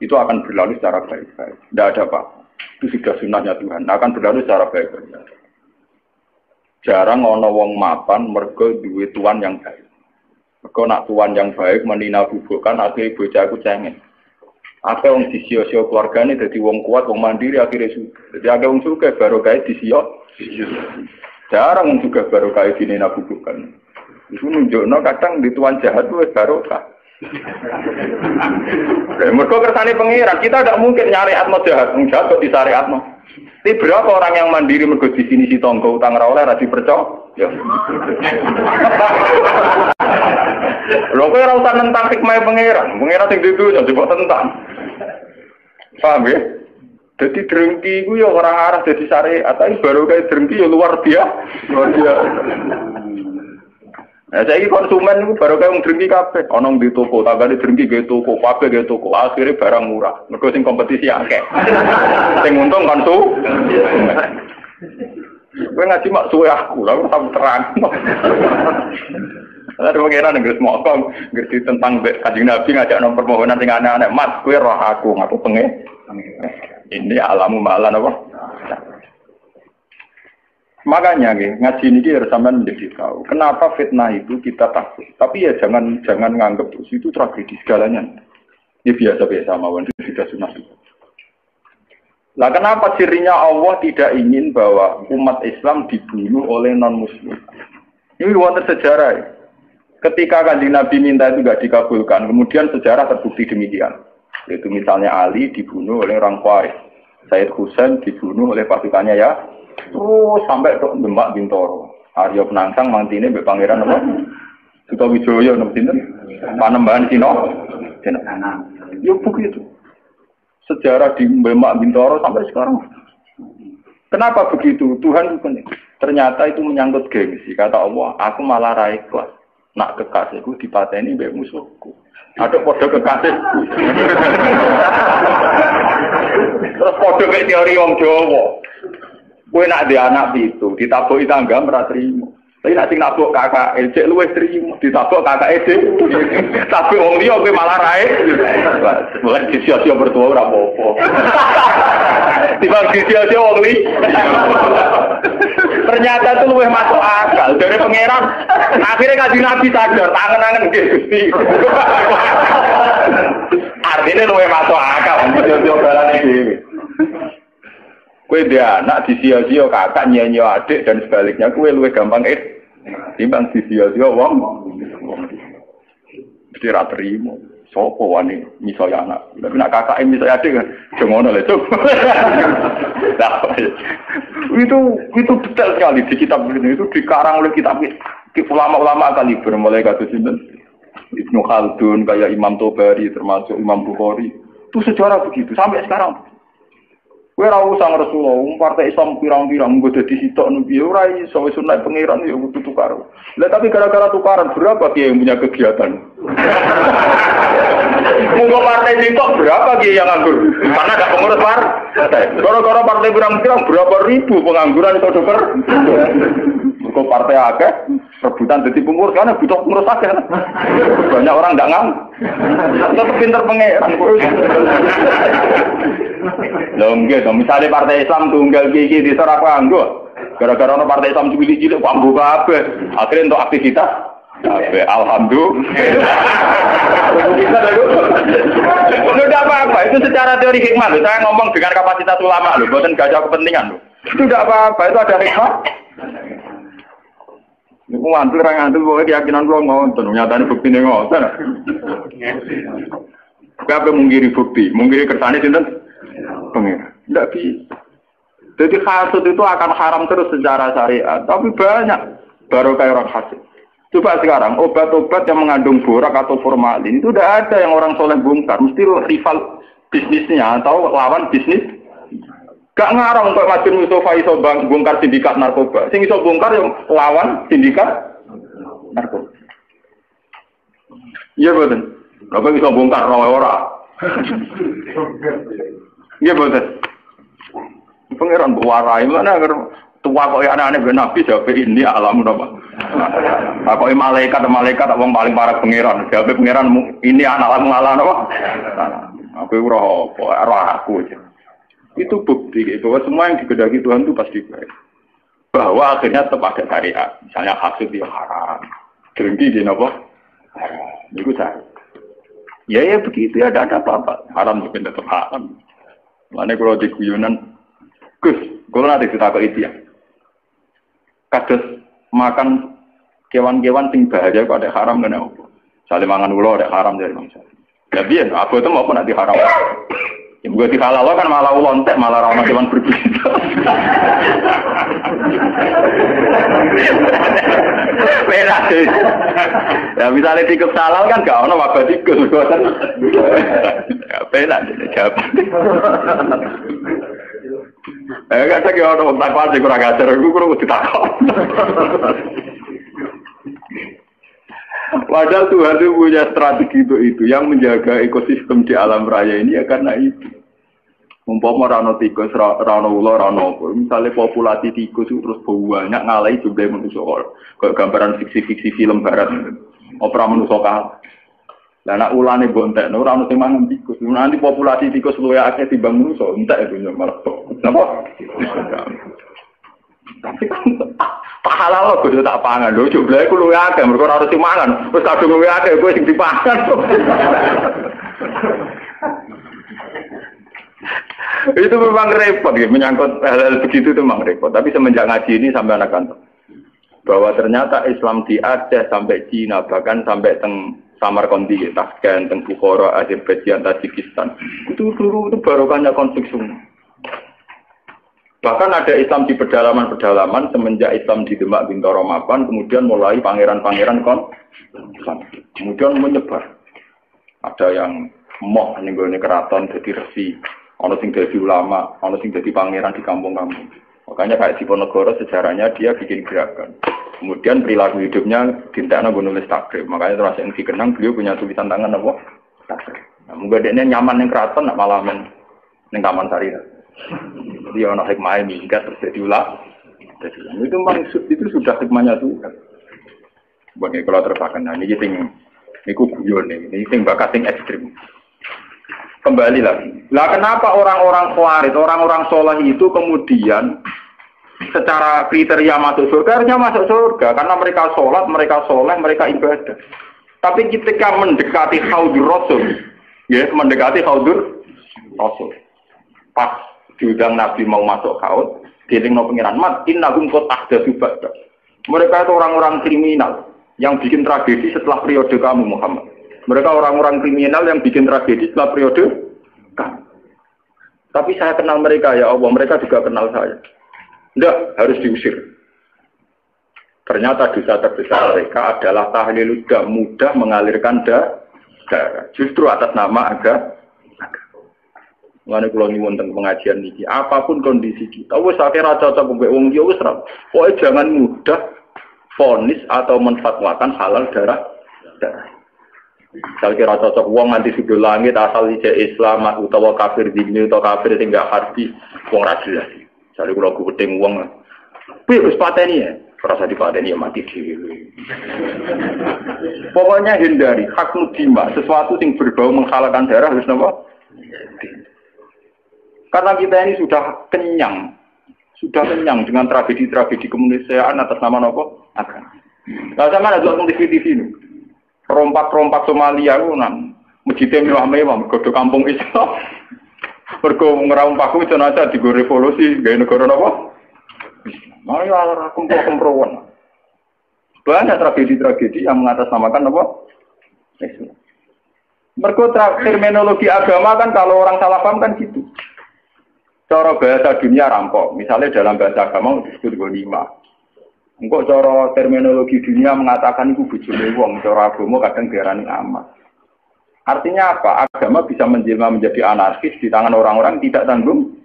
Itu akan berlalu secara baik-baik. Tidak ada apa. Itu sudah sunnahnya Tuhan. Akan berlalu secara baik-baik. Jarang ana wong mapan mergo duwe tuan yang baik. Mergo nak tuan yang baik menina bubukan akhire bocah iku cengeng. Akeh wong disio-sio keluargane dadi wong kuat, wong mandiri akhire sugih. Dadi akeh wong sugih baru kae disio. Jarang juga barokah dine nabubukan. Itu nunjukno kadang di tuan jahat itu barokah. Mergo kersane pengiran, kita tidak mungkin nyari atmo jahat, jahat kok disariatno. Tapi berapa orang yang mandiri mergo di sini si tonggo utang ra oleh ra dipercaya? Ya. Lho kowe ora usah nentang hikmah pengiran. Pengiran sing dudu aja mbok tentang. Paham ya? Jadi drengki itu ya orang arah jadi syariat, tapi baru kayak drengki ya luar biasa. Nah, saya ini konsumen itu baru kayak drengki kafe, onong di toko, tagadi drengki di toko, kafe di toko, akhirnya barang murah. Mereka sing kompetisi akeh, sing untung konsumen. Gue ngaji mak suwe aku, lalu sama terang. Ada pengiran yang mokong, ngerti tentang Kanjeng Nabi ngajak nomor permohonan sing aneh-aneh, mat, gue roh aku, ngaku pengen. Ini alamu malan apa? Makanya ngaji ini harus sampean menjadi tahu. Kenapa fitnah itu kita takut. Tapi ya jangan nganggap terus itu tragedi segalanya. Ini biasa-biasa mawon itu sudah sunah. Lah kenapa cirinya Allah tidak ingin bahwa umat Islam dibunuh oleh non-muslim? Ini wonten sejarah. Ketika Kanjeng Nabi minta itu tidak dikabulkan, kemudian sejarah terbukti demikian. Yaitu misalnya Ali dibunuh oleh orang Quraisy, Said Husain dibunuh oleh pasukannya ya. Terus sampai ke Demak Bintoro. Arya Penangsang mantine mbek pangeran apa? Sutawijaya napa sinten? Panembahan Cina. Ya begitu. Sejarah di Demak Bintoro sampai sekarang. Kenapa begitu? Tuhan ternyata itu menyangkut gengsi. Kata Allah, aku malah ra ikhlas. Nak kekasihku dipateni mbek musuhku. Ada podo kekasihku. Terus podo kayak teori wong Jawa. Kowe nak di anak itu ditabuki tangga ora trimo. Tapi nak sing nabuk kakak cek luwih trimo, ditabuk kakak dhewe. Tapi wong liya kowe malah rae. Mulai disia-sia bertua ora apa-apa. Timbang disia-sia wong liya. Ternyata itu luwih masuk akal dari pangeran. Akhirnya Kanjeng Nabi sadar, tangan-tangan nggih Gusti. Artinya luwih masuk akal, disia-sia balane dhewe. Kue dia anak disia-sia kakak nyanyi adik dan sebaliknya kue luwih gampang timbang disia-sia wong. Mesti ra trimo. Sopo wani misalnya anak. Tapi nak kakak misalnya adik kan ngono lho, Cuk. Nah, itu detail sekali di kitab ini, itu dikarang oleh kitab ulama-ulama kaliber mulai kados sinten Ibnu Khaldun kayak Imam Tobari termasuk Imam Bukhari. Itu sejarah begitu sampai sekarang. Kowe ora usah Rasulullah, partai Islam pirang-pirang nggo dadi sitok nubi ora iso wis sunah pangeran ya kudu tukar. Lah tapi gara-gara tukaran berapa kiai yang punya kegiatan? Monggo partai sitok berapa kiai yang nganggur? Karena ada pengurus partai. Gara-gara partai pirang-pirang berapa ribu pengangguran itu dokter? Kok partai akeh rebutan dadi pengurus karena butuh pengurus akeh. Banyak orang enggak ngam. Tetep pinter pangeran kok. Lho nggih, misalnya partai Islam tunggal iki diserah kanggo. Gara-gara ono partai Islam cilik-cilik kok ambu kabeh. Akhire entuk aktivitas kabeh. Alhamdulillah. Tidak apa-apa, itu secara teori hikmah loh. Saya ngomong dengan kapasitas ulama loh, bukan gak ada kepentingan loh. Itu tidak apa-apa, itu ada hikmah. Ini ngantul, orang ngantul, pokoknya keyakinan gue ngonton, nyatanya bukti ini ngonton. Apa mungkiri bukti, mungkiri kersane sinten pengira. Tidak bisa. Jadi hasud itu akan haram terus secara syariat, tapi banyak baru kayak orang hasud. Coba sekarang obat-obat yang mengandung borak atau formalin itu tidak ada yang orang soleh bongkar, mesti rival bisnisnya atau lawan bisnis. Gak ngarang kok Madun Mustafa iso bongkar sindikat narkoba. Sing iso bongkar yang lawan sindikat narkoba. Iya betul. Apa iso bongkar ora? Iya betul. Pangeran warai mana agar tua kok anak-anak ben nabi jawab ini alam apa? Apa malaikat wong paling parah pangeran. Jawab pangeran ini anak alam apa? Aku ora aku aja. Itu bukti bahwa semua yang digedaki Tuhan itu pasti baik. Bahwa akhirnya tetap ada syariat. Misalnya hasud itu haram. Drengki di apa? Haram. Itu saya. Ya begitu ya, ada apa-apa. Haram juga tetap haram. Mana kalau di guyonan, Gus, kalau nanti kita itu ya. Kados makan kewan-kewan sing bahaya kok ada haram dan apa. Saling mangan ulo ada haram dari bangsa. Ya biar, aku itu mau pun nanti haram. Ya bukan di halal kan malah lontek, malah ramah kewan berbisa. Beda sih. Ya misalnya tikus halal kan gak ada wabah tikus. Ya beda sih, jawab. Kadang ya orang takwa sih kurang ajar, aku kurang ditakut. Padahal Tuhan itu punya strategi untuk itu, yang menjaga ekosistem di alam raya ini ya karena itu. Umpama rano tikus, rano ular, rano apa. Misalnya populasi tikus itu terus banyak ngalahi jumlah manusia. Kayak gambaran fiksi-fiksi film barat, opera manusia kalah. Lah nak ulane bontek, ora ono sing mangan tikus. Nanti populasi tikus luwih akeh timbang manusia, entek itu malah. Napa? Tapi kan pahala lo kudu tak pangan lho, jumlahe ku luwih akeh, mergo ora harus dimangan. Wis kadung luwih akeh kowe sing dipangan. Itu memang repot ya, menyangkut hal-hal begitu itu memang repot. Tapi semenjak ngaji ini sampai anak kantor bahwa ternyata Islam di Aceh sampai Cina, bahkan sampai teng Samarkandi, Tashkent, teng Bukhara, Azerbaijan, Tajikistan, itu dulu itu barokahnya konflik semua. Bahkan ada Islam di pedalaman-pedalaman semenjak Islam di Demak Bintoro Mapan, kemudian mulai pangeran-pangeran kemudian menyebar. Ada yang moh nenggone keraton jadi resi, ono sing jadi ulama, ono sing jadi pangeran di kampung-kampung. Makanya kayak di Ponorogo sejarahnya dia bikin gerakan. Kemudian perilaku hidupnya dintekno nggo nulis takrib. Makanya terus yang dikenang beliau punya tulisan tangan apa? Takrib. Nah, mungkin dia nyaman ning keraton nak malah ning Taman Sari. Dia ono hikmah minggat terus jadi ulama. Jadi itu maksud itu sudah hikmahnya Tuhan. Bagi kalau terpakan, nah ini sing niku guyon ini sing bakat sing ekstrim. Kembali lagi. Lah kenapa orang-orang khawarij, orang-orang soleh itu kemudian secara kriteria masuk surga, harusnya masuk surga karena mereka sholat, mereka soleh, mereka ibadah. Tapi ketika mendekati haudur Rasul, ya mendekati haudur Rasul, pas diundang Nabi mau masuk haud, dilingno pengiran mat, innahum qad ahdatsu ba'da. Mereka itu orang-orang kriminal yang bikin tragedi setelah periode kamu Muhammad. Mereka orang-orang kriminal yang bikin tragedi setelah periode kamu. Tapi saya kenal mereka ya Allah, mereka juga kenal saya. Tidak, harus diusir. Ternyata dosa terbesar mereka adalah tahlil mudah mengalirkan darah. Justru atas nama agama. Mengenai kalau nyuwun tentang pengajian ini, apapun kondisi kita, wes akhirnya cocok mbek wong dia wes ram. Pokoknya jangan mudah vonis atau menfatwakan halal darah. Saya kira cocok wong nanti sudah langit asal ije Islam utawa kafir dini atau kafir tinggal harbi wong raja. Jadi kalau gue penting wong, wis pateni ya, rasa dipateni ya mati dhewe. Pokoknya hindari hak mudima, sesuatu yang berbau menghalalkan darah harus napa? Karena kita ini sudah kenyang dengan tragedi-tragedi kemanusiaan atas nama nopo agama. Nah, sama ada dua TV ini, rompak Somalia nang masjidnya mewah-mewah, mergo kampung Islam, mergo ngerampak itu aja digo revolusi gaya negara nopo. Malah kumpul-kumpulan. Banyak tragedi-tragedi yang mengatasnamakan nopo Islam. Mergo terminologi agama kan kalau orang salah paham kan gitu. Cara bahasa dunia rampok, misalnya dalam bahasa agama disebut ghanimah. Engkau cara terminologi dunia mengatakan itu bojone wong, cara agama kadang diarani amat. Artinya apa? Agama bisa menjelma menjadi anarkis di tangan orang-orang tidak tanggung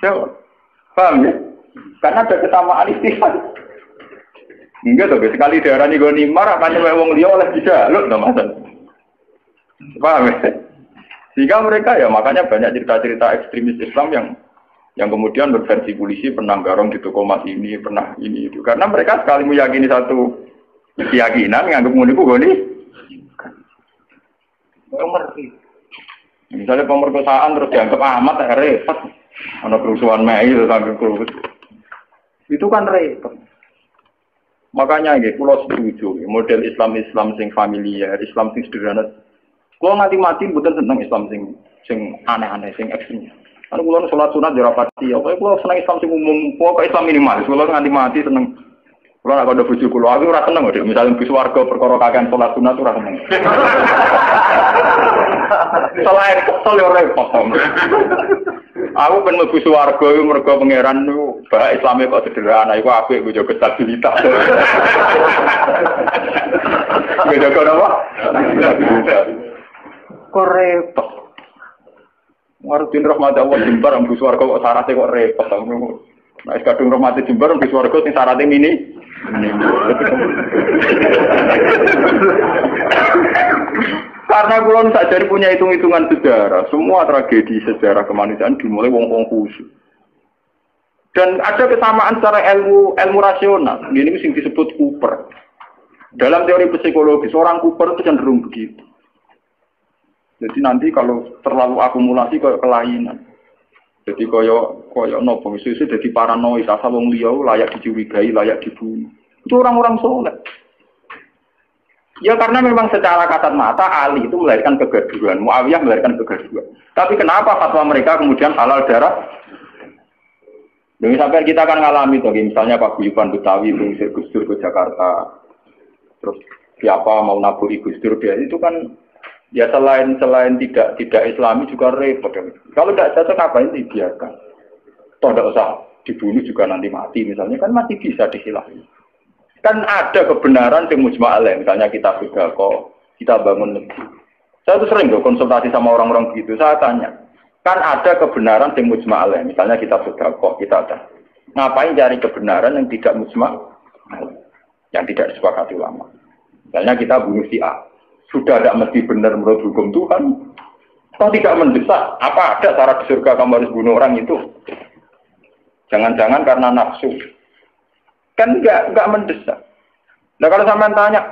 jawab. Paham ya? Karena ada kesamaan istilah. Enggak tuh, sekali diarani ghanimah, makanya wong liya oleh tidak, lho enggak masalah. Paham ya? Sehingga mereka ya makanya banyak cerita-cerita ekstremis Islam yang kemudian berversi polisi pernah garong di toko mas ini, pernah ini itu. Karena mereka sekali meyakini satu keyakinan, nganggap nguniku goni. Ngerti. Misalnya pemerkosaan terus dianggap amat, repot. Ada kerusuhan Mei, sampai kerusuhan. Itu kan repot. Makanya ya, kalau setuju, model Islam sing familiar, Islam sing sederhana. Kalau mati-mati bukan tentang Islam sing aneh-aneh, sing ekstrim. Kalau kalau sholat sunat dirapati, kalau senang Islam sing umum, pokok Islam minimalis. Kalau nganti mati seneng. Kalau nak ada bujuk kulo, aku ora seneng kok. Misalnya bis warga perkara kakean sholat sunat ora seneng. Selain kesel yo repot. Aku ben mlebu swarga iku mergo pangeran niku bah Islame kok sederhana iku apik nggo jaga stabilitas. Nggo jaga apa? Kok repot. Ngarepin rahmat Allah Jember ambus warga kok syaratnya kok repot ngono. Nek kadung rahmat Jember ambus warga sing syaratnya mini. Karena kulon saja punya hitung-hitungan sejarah, semua tragedi sejarah kemanusiaan dimulai wong-wong khusyuk. Dan ada kesamaan secara ilmu rasional. Ini yang disebut Cooper. Dalam teori psikologi, seorang Cooper itu cenderung begitu. Jadi nanti kalau terlalu akumulasi kayak kelainan. Jadi koyo nopo isu jadi paranoid, asal wong liya layak dicurigai, layak dibunuh. Itu orang-orang soleh. Ya karena memang secara kasat mata Ali itu melahirkan kegaduhan, Muawiyah melahirkan kegaduhan. Tapi kenapa fatwa mereka kemudian halal darah? Sampai kita akan ngalami tuh, misalnya Pak Guyuban Betawi mengusir Gus Dur ke Jakarta, terus siapa mau naburi Gus Dur dia itu kan ya selain tidak Islami juga repot. Kalau tidak cocok ngapain dibiarkan? Toh tidak usah dibunuh juga nanti mati misalnya kan masih bisa dihilangkan. Kan ada kebenaran yang mujma' alaih, misalnya kita sedekah, kita bangun negeri. Saya tuh sering konsultasi sama orang-orang begitu, saya tanya, kan ada kebenaran yang mujma' alaih, misalnya kita sedekah, kita ada. Ngapain cari kebenaran yang tidak mujma' alaih, yang tidak disepakati ulama. Misalnya kita bunuh si A, sudah tidak mesti benar menurut hukum Tuhan, atau tidak mendesak, apa ada cara di surga kamu harus bunuh orang itu? Jangan-jangan karena nafsu. Kan enggak mendesak. Nah kalau sampean tanya,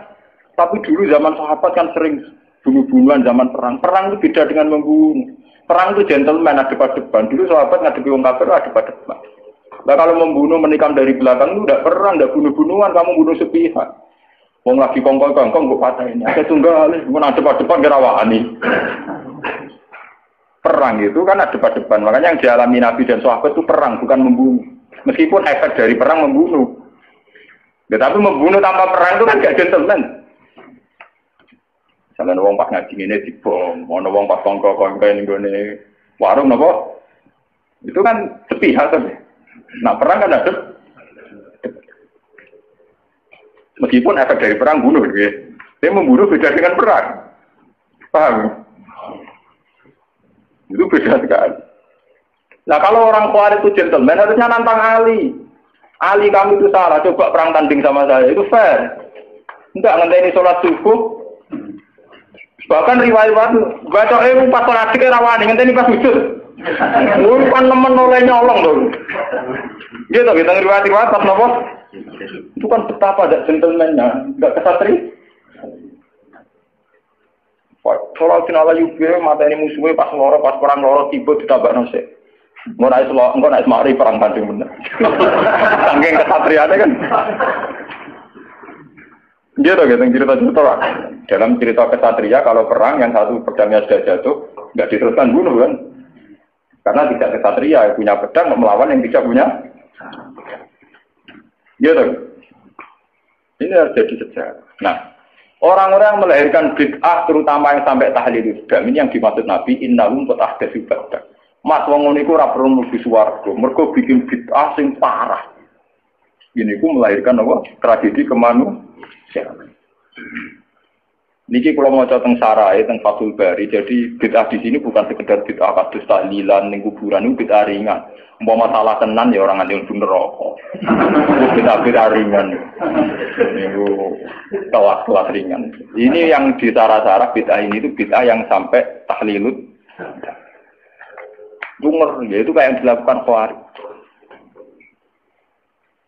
tapi dulu zaman sahabat kan sering bunuh-bunuhan zaman perang. Perang itu beda dengan membunuh. Perang itu gentleman, ada depan. Dulu sahabat ngadepi wong kafir ada depan. Nah kalau membunuh menikam dari belakang itu udah perang, udah bunuh-bunuhan, kamu bunuh sepihak. Wong lagi kongkong-kongkong kok patahin. Ada tunggal, mun depan gerawani. Perang itu kan ada depan. Makanya yang dialami Nabi dan sahabat itu perang, bukan membunuh. Meskipun efek dari perang membunuh. Tetapi membunuh tanpa perang itu kan gak gentleman. Misalnya wong pas ngaji ini dibom, mau wong pas kongkong kayak ini warung nopo, itu kan sepihak kan. Nah perang kan ada. Meskipun efek dari perang bunuh, gitu. Tapi membunuh beda dengan perang, paham? Itu beda sekali. Nah kalau orang Khawarij itu gentleman harusnya nantang Ali. Ali kamu itu salah, coba perang tanding sama saya, itu fair. Enggak, ngenteni sholat subuh. Bahkan riwayat baca pas sholat tiga rawani, ngenteni pas sujud. Kan nemen oleh nyolong loh. Dia tuh kita riwayat pas nopo. Itu kan betapa ada gentleman-nya, enggak kesatria. Sholat ala yubir, mata ini musuhnya pas perang loro tiba ditabak nasi. Engkau naik semari perang tanding bener. Saking kesatriannya kan. Dia tuh cerita-cerita lah. Dalam cerita kesatria kalau perang yang satu pedangnya sudah jatuh, nggak diteruskan bunuh kan? Karena tidak kesatria punya pedang melawan yang tidak punya. Dia tuh. Ini harus jadi sejarah. Nah, orang-orang yang melahirkan bid'ah terutama yang sampai tahlil Islam ini yang dimaksud Nabi innahum qad ahdatsu ba'da. Mas wong ngono iku ora perlu mlebu swarga, mergo bikin bid'ah sing parah. Ini ku melahirkan apa? Tragedi kemanusiaan. Niki kula maca teng Sarai teng Fathul Bari. Jadi bid'ah di sini bukan sekedar bid'ah kados tahlilan ning kuburan, itu bid'ah ringan. Umpama masalah tenan ya orang nganti mlebu neraka. Bid'ah ringan. Niku kelas ringan. Ini yang di sarah-sarah bid'ah ini itu bid'ah yang sampai tahlilut. Lunger, ya itu kayak yang dilakukan Khawarij.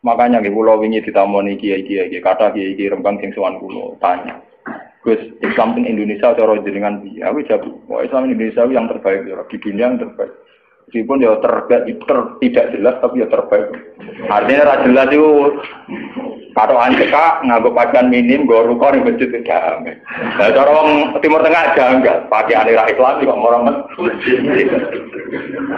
Makanya nih pulau wingi ditamoni kiai-kiai, kata kiai Rembang sing sowan kulo tanya. Gus, Islam di Indonesia cara jenengan piye? Aku jawab, wah Islam Indonesia yang terbaik di dunia yang terbaik. Meskipun ya tidak jelas tapi ya terbaik. Artinya ra jelas itu karo anjeka nganggo pakaian minim go rukun ning masjid tidak. Lah cara wong Timur Tengah janggal, pakaian ra Islam kok orang masjid.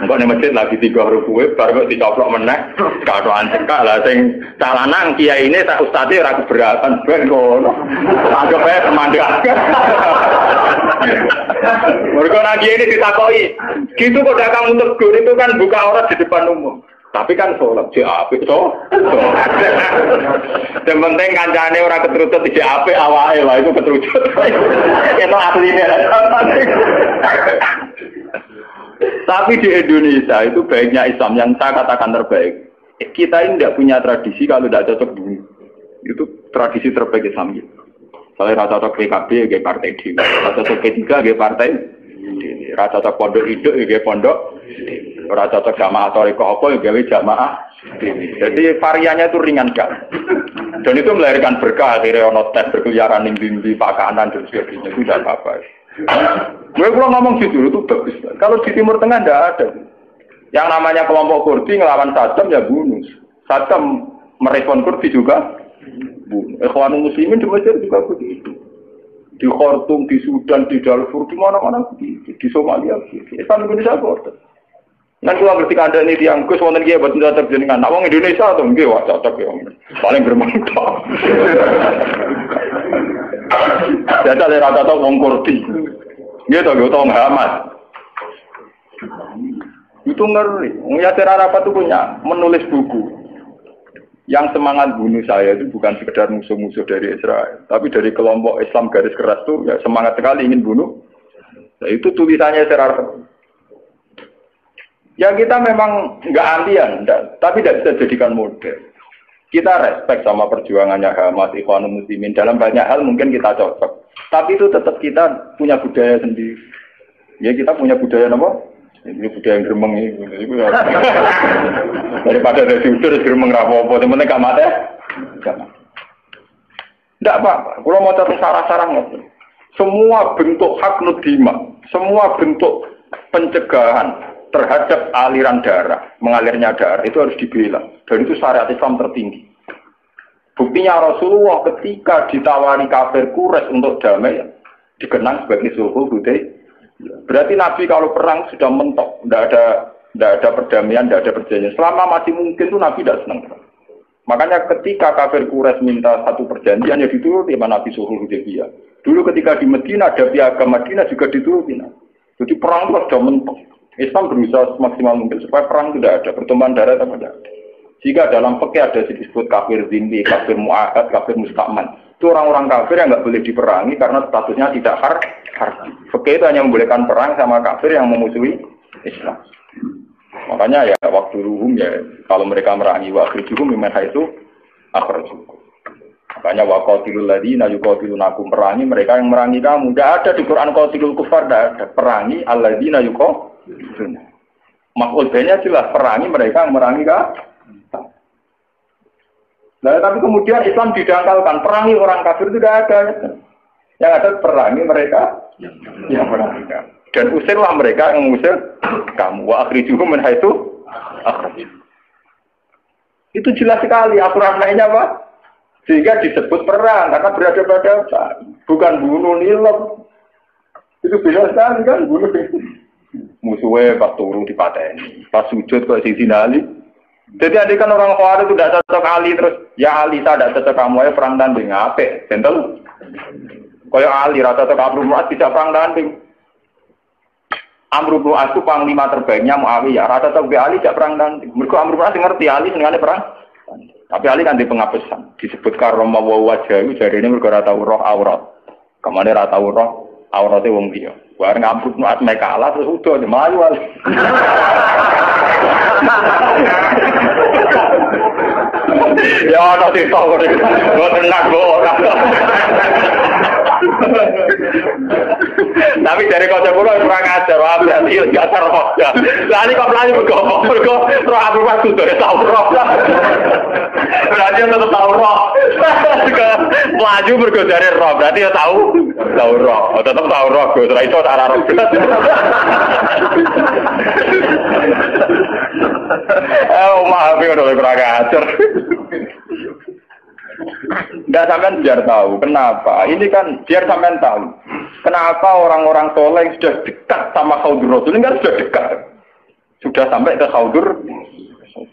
Engko ning masjid lagi 3 rukuwe bar kok dicoplok meneh karo anjeka lah sing calanang kiai ini tak ustadze ora keberatan ben ngono. Anggap ae temandang. Mereka lagi ini ditakoki, gitu kok dak kamu tegur itu kan buka aurat di depan umum. Tapi kan sholat apik to. Yang penting kancane ora keterucut di apik awake lah itu keterucut. Itu asline. Tapi di Indonesia itu baiknya Islam yang saya katakan terbaik. Kita ini tidak punya tradisi kalau tidak cocok bunuh. Itu tradisi terbaik Islam. Saya rasa cocok PKB kayak partai D, rasa cocok P3 kayak partai D, rasa cocok pondok hidup kayak pondok, rasa cocok jamaah Toriko apa kayak jamaah. Jadi variannya itu ringan kan. Dan itu melahirkan berkah, akhirnya ono tes berkeliaran di pakanan dan sebagainya, itu tidak apa-apa. Gue kalau ngomong jujur itu bagus. Kalau di Timur Tengah tidak ada. Yang namanya kelompok Kurdi ngelawan Saddam ya bunuh. Saddam merespon Kurdi juga bunuh. Ikhwanul Muslimin di Mesir juga begitu. Di Khartoum, di Sudan, di Darfur, di mana-mana begitu. Di Somalia begitu. Islam Indonesia boten. Nanti kalau ngerti kandang ini yang Gus wonten kiai buat cocok jenengan. Nak wong Indonesia tuh nggih wah cocok ya. Paling bermanfaat. Jadi ada rata-rata wong Kurdi. Nggih to wong Hamas. Itu ngeri. Yasser Arafat itu punya menulis buku. Yang semangat bunuh saya itu bukan sekedar musuh-musuh dari Israel, tapi dari kelompok Islam garis keras itu ya semangat sekali ingin bunuh. Nah, itu tulisannya Yasser Arafat. Ya kita memang nggak antian, tapi tidak bisa jadikan model. Kita respect sama perjuangannya Hamas, Ikhwanul Muslimin. Dalam banyak hal mungkin kita cocok. Tapi itu tetap kita punya budaya sendiri. Ya kita punya budaya apa? Ini budaya yang geremeng ini. Daripada ada diudur, geremeng rapopo. Yang penting gak mati. Tidak apa-apa. Kalau mau cari sarah-sarah, semua bentuk hak nudima, semua bentuk pencegahan terhadap aliran darah, mengalirnya darah itu harus dibela. Dan itu syariat Islam tertinggi. Buktinya Rasulullah ketika ditawari kafir Quraisy untuk damai, dikenang sebagai sulhul Hudaybiyah. Berarti Nabi kalau perang sudah mentok, tidak ada perdamaian, tidak ada perjanjian. Selama masih mungkin itu Nabi tidak senang. Makanya ketika kafir Quraisy minta satu perjanjian, ya dituruti sama Nabi sulhul Hudaybiyah. Dulu ketika di Madinah ada piagam Madinah juga dituruti. Jadi perang itu sudah mentok. Islam berusaha semaksimal mungkin supaya perang tidak ada, pertumpahan darah tidak ada. Jika dalam fikih ada disebut kafir zimmi, kafir mu'ahad, kafir musta'man, itu orang-orang kafir yang nggak boleh diperangi karena statusnya tidak harbi. Fikih itu hanya membolehkan perang sama kafir yang memusuhi Islam. Makanya ya waktu ruhum ya kalau mereka merangi waktu ruhum memang itu akhrajukum. Makanya waqatilul ladzina yuqatilunakum, perangi mereka yang merangi kamu. Tidak ada di Quran qatilul kufar, tidak ada. Perangi alladzina yuqatiluna. Maf'ul bainya jelas, perangi mereka yang merangi kamu. Nah, tapi kemudian Islam didangkalkan, perangi orang kafir itu tidak ada. Yang ada perangi mereka yang merangi kamu. Dan usirlah mereka yang mengusir kamu. Wa akhrijuhum min haitsu akhrajukum. Itu jelas sekali aturan lainnya apa? Sehingga disebut perang karena berhadapan-hadapan, bukan bunuh nilai. Itu beda sekali kan bunuh. Musuhnya pas turun dipateni, pas sujud kok disinali. Jadi adikan orang Khawarij itu tidak cocok Ali terus, ya Ali saya tidak cocok kamu ya perang tanding apa? Gentle. Kayak Ali rata cocok Amr bin As bisa perang tanding. Amr bin As itu panglima terbaiknya Muawiyah, rata cocok Ali tidak perang tanding. Mereka Amr bin As ngerti Ali senengane perang. Tapi Ali kan di pengapesan disebut karoma wajah itu jadi ini mereka rata roh aurat. Kemana rata roh auratnya wong dia. Bareng Amr bin As kalah terus udah melayu Ali. Ya nanti tahu gue tenang gue. Tapi dari kocok pulau kurang ajar, berarti nggak terhok. Lah ini kok pelaju bergopo, roh Abu Bakar sudah tahu roh. Berarti tetap tahu roh. Pelaju bergo dari roh, berarti ya tahu roh. Tetap tahu roh, gue setelah itu arah roh. Maaf ya udah kurang ajar. Nggak sampean biar tahu kenapa. Ini kan biar sampean tahu kenapa orang-orang soleh yang sudah dekat sama Khaudur Rasul ini kan sudah dekat, sudah sampai ke Khaudur,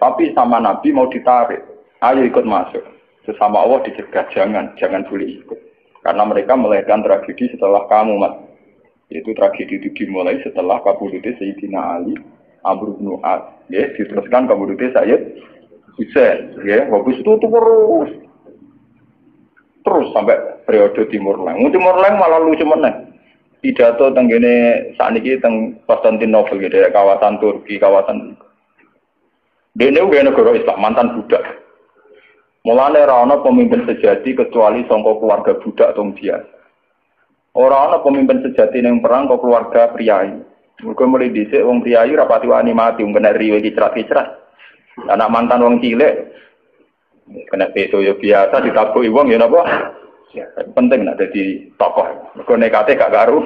tapi sama Nabi mau ditarik. Ayo ikut masuk. Sesama Allah dicegah, jangan boleh ikut. Karena mereka melahirkan tragedi setelah kamu, Mas. Yaitu tragedi itu dimulai setelah kabudutnya Sayyidina Ali, Amr bin As, ya, diteruskan kabudutnya Sayyid Husain, ya, habis itu terus sampai periode Timur Leng. Timur Leng malah lucu meneh. pidato tenggene sakniki teng Konstantinopel gitu ya, kawasan Turki, kawasan dene uga negara Islam mantan budak. Mulane ora ana pemimpin sejati kecuali sangka keluarga budak tong biasa. Ora ana pemimpin sejati ning perang kok keluarga priyayi. Mergo mulai dhisik wong priyayi rapati wani mati wong kena riwe kicrat-kicrat. Anak mantan wong cilik kena peso ya biasa ditabuki wong ya napa? Ya, penting nak dadi tokoh. Mergo nekate gak karu.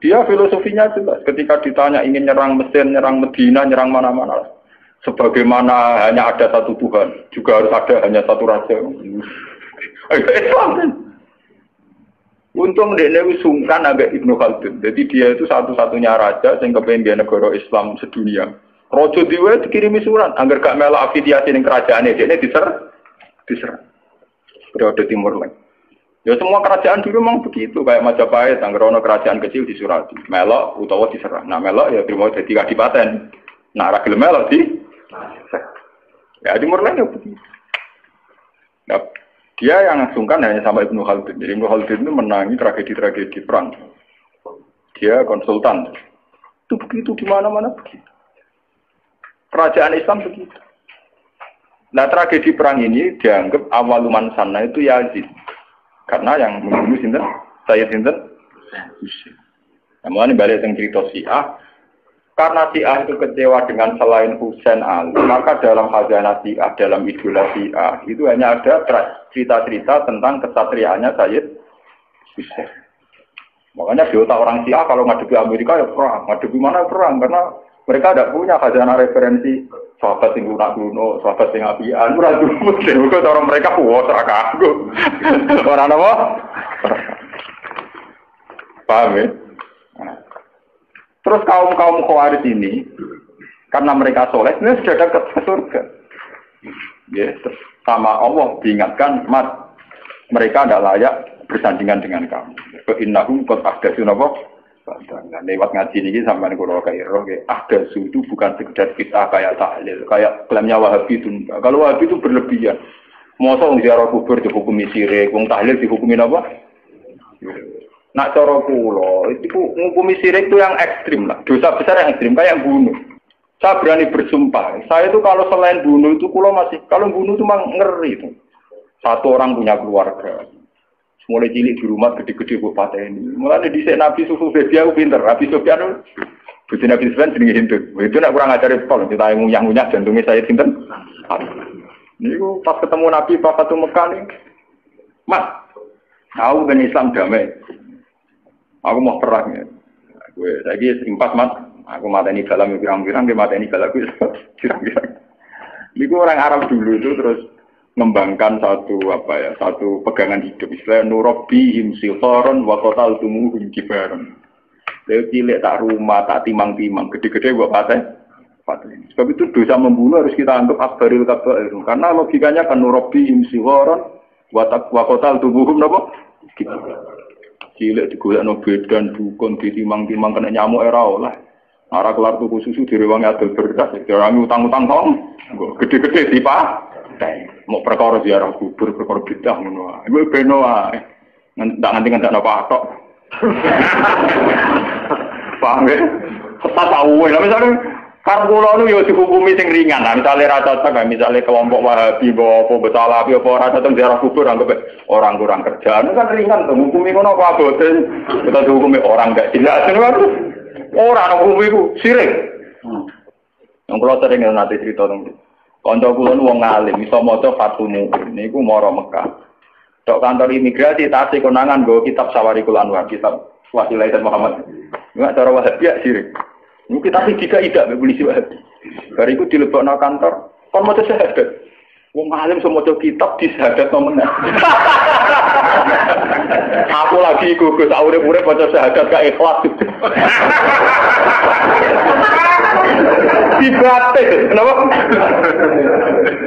Dia filosofinya jelas. Ketika ditanya ingin nyerang Mesir, nyerang Medina, nyerang mana-mana. Sebagaimana hanya ada satu Tuhan, juga harus ada hanya satu raja. Islam kan? Untung dia sungkan agak Ibnu Khaldun. Jadi dia itu satu-satunya raja yang kepengen negara Islam sedunia. Rojo diwe dikirimi surat, agar gak melok afiliasi dengan kerajaan dia diserang. Periode Timur Leste. Ya semua kerajaan dulu memang begitu, kayak Majapahit, anggarono kerajaan kecil disurati, melok utawa diserang. Nah melok ya terima jadi kadipaten. Nah ragil melok di. Ya Timur Leste begitu. Nah, dia yang sungkan hanya sama Ibnu Khaldun. Jadi Ibnu Khaldun itu menangi tragedi-tragedi perang. Dia konsultan. Itu begitu di mana-mana begitu. Kerajaan Islam begitu. Nah tragedi perang ini dianggap awaluman sana itu Yazid. Karena yang membunuh sinten, Sayyid sinten, Husain. Namun balik yang cerita Syiah. Karena Syiah itu kecewa dengan selain Husain Ali, maka dalam khazanah Syiah, dalam idola Syiah, itu hanya ada cerita-cerita tentang kesatriaannya Sayyid Husain. Makanya di otak orang Syiah kalau ngadepi Amerika ya perang, ngadepi mana perang, karena mereka tidak punya khazanah referensi sahabat yang lunak-lunak, sahabat yang apian, itu orang mereka puas, aku. Orang apa? Paham ya? Terus kaum-kaum Khawarij ini, karena mereka soleh, ini sudah dekat ke surga. Ya, sama Allah diingatkan, mat, mereka tidak layak bersandingan dengan kamu. Innahum qad ahdatsu napa? Nah, lewat ngaji ini sampai kalau kayak ahdatsu itu bukan sekedar kita kayak tahlil, kayak klaimnya Wahabi itu. Kalau Wahabi itu berlebihan. Masa wong ziarah kubur dihukumi syirik, wong tahlil dihukumi apa? Nak cara kula, itu ngukumi syirik itu yang ekstrim lah. Dosa besar yang ekstrim, kayak bunuh. Saya berani bersumpah, saya itu kalau selain bunuh itu kula masih, kalau bunuh itu memang ngeri itu. Satu orang punya keluarga. Mulai cilik di rumah gede-gede buat pateni. Mulai di Nabi Sufu Bedia aku pinter. Nabi Sufyan itu Nabi Sufyan jenenge Hindu. Itu nak kurang ajar pol. Kita ngunyah-ngunyah jantungnya saya sinten. Niku pas ketemu Nabi Bapak Mekah nih. Mas, aku ben Islam damai. Aku mau perang ya. Gue lagi simpas mat. Aku mateni dalam pirang-pirang, dia mateni dalamku pirang-pirang. Niku orang Arab dulu itu terus mengembangkan satu pegangan hidup Islam nurabihim silharon wa qataltumuhum kibaron. Lha cilik tak rumah tak timang-timang gede-gede buat pateni. Sebab itu dosa membunuh harus kita anggap akbaril kabair. Karena logikanya kan nurabihim silharon wa qataltumuhum napa? Cilik digolekno bedan dukun ditimang-timang kena nyamuk era oleh. Arah kelar tuku susu direwangi adol beras, direwangi utang-utang kok. Gede-gede dipa. Mau perkara ziarah kubur, perkara bidah ngono wae. Iku beno wae. Ndak nganti-nganti ana patok. Paham ya? Ketat awwe. Lah misale karo kula nu yo dihukumi sing ringan. Lah misale ra cocok, misale kelompok Wahabi apa Besalafi apa ora cocok ziarah kubur anggap orang kurang kerjaan kan ringan to. Hukumi ngono apa abote. Kita dihukumi orang enggak jelas. Ora ana hukumi iku sirik. Yang kula sering nanti cerita nang kanca kula nu wong alim iso maca Fathul Mu'in niku mara Mekah. Tok kantor imigrasi tasih konangan nggo kitab Sawarikul Anwar, kitab Wasilah Muhammad. Enggak cara Wahabi ya sirik. Niku kitab iki tidak polisi Wahabi. Bariku dilebokno kantor, kon maca syahadat. Wong alim iso maca kitab disyahadatno meneh. Aku lagi gugus urip-urip maca syahadat gak ikhlas. Dibatik, kenapa?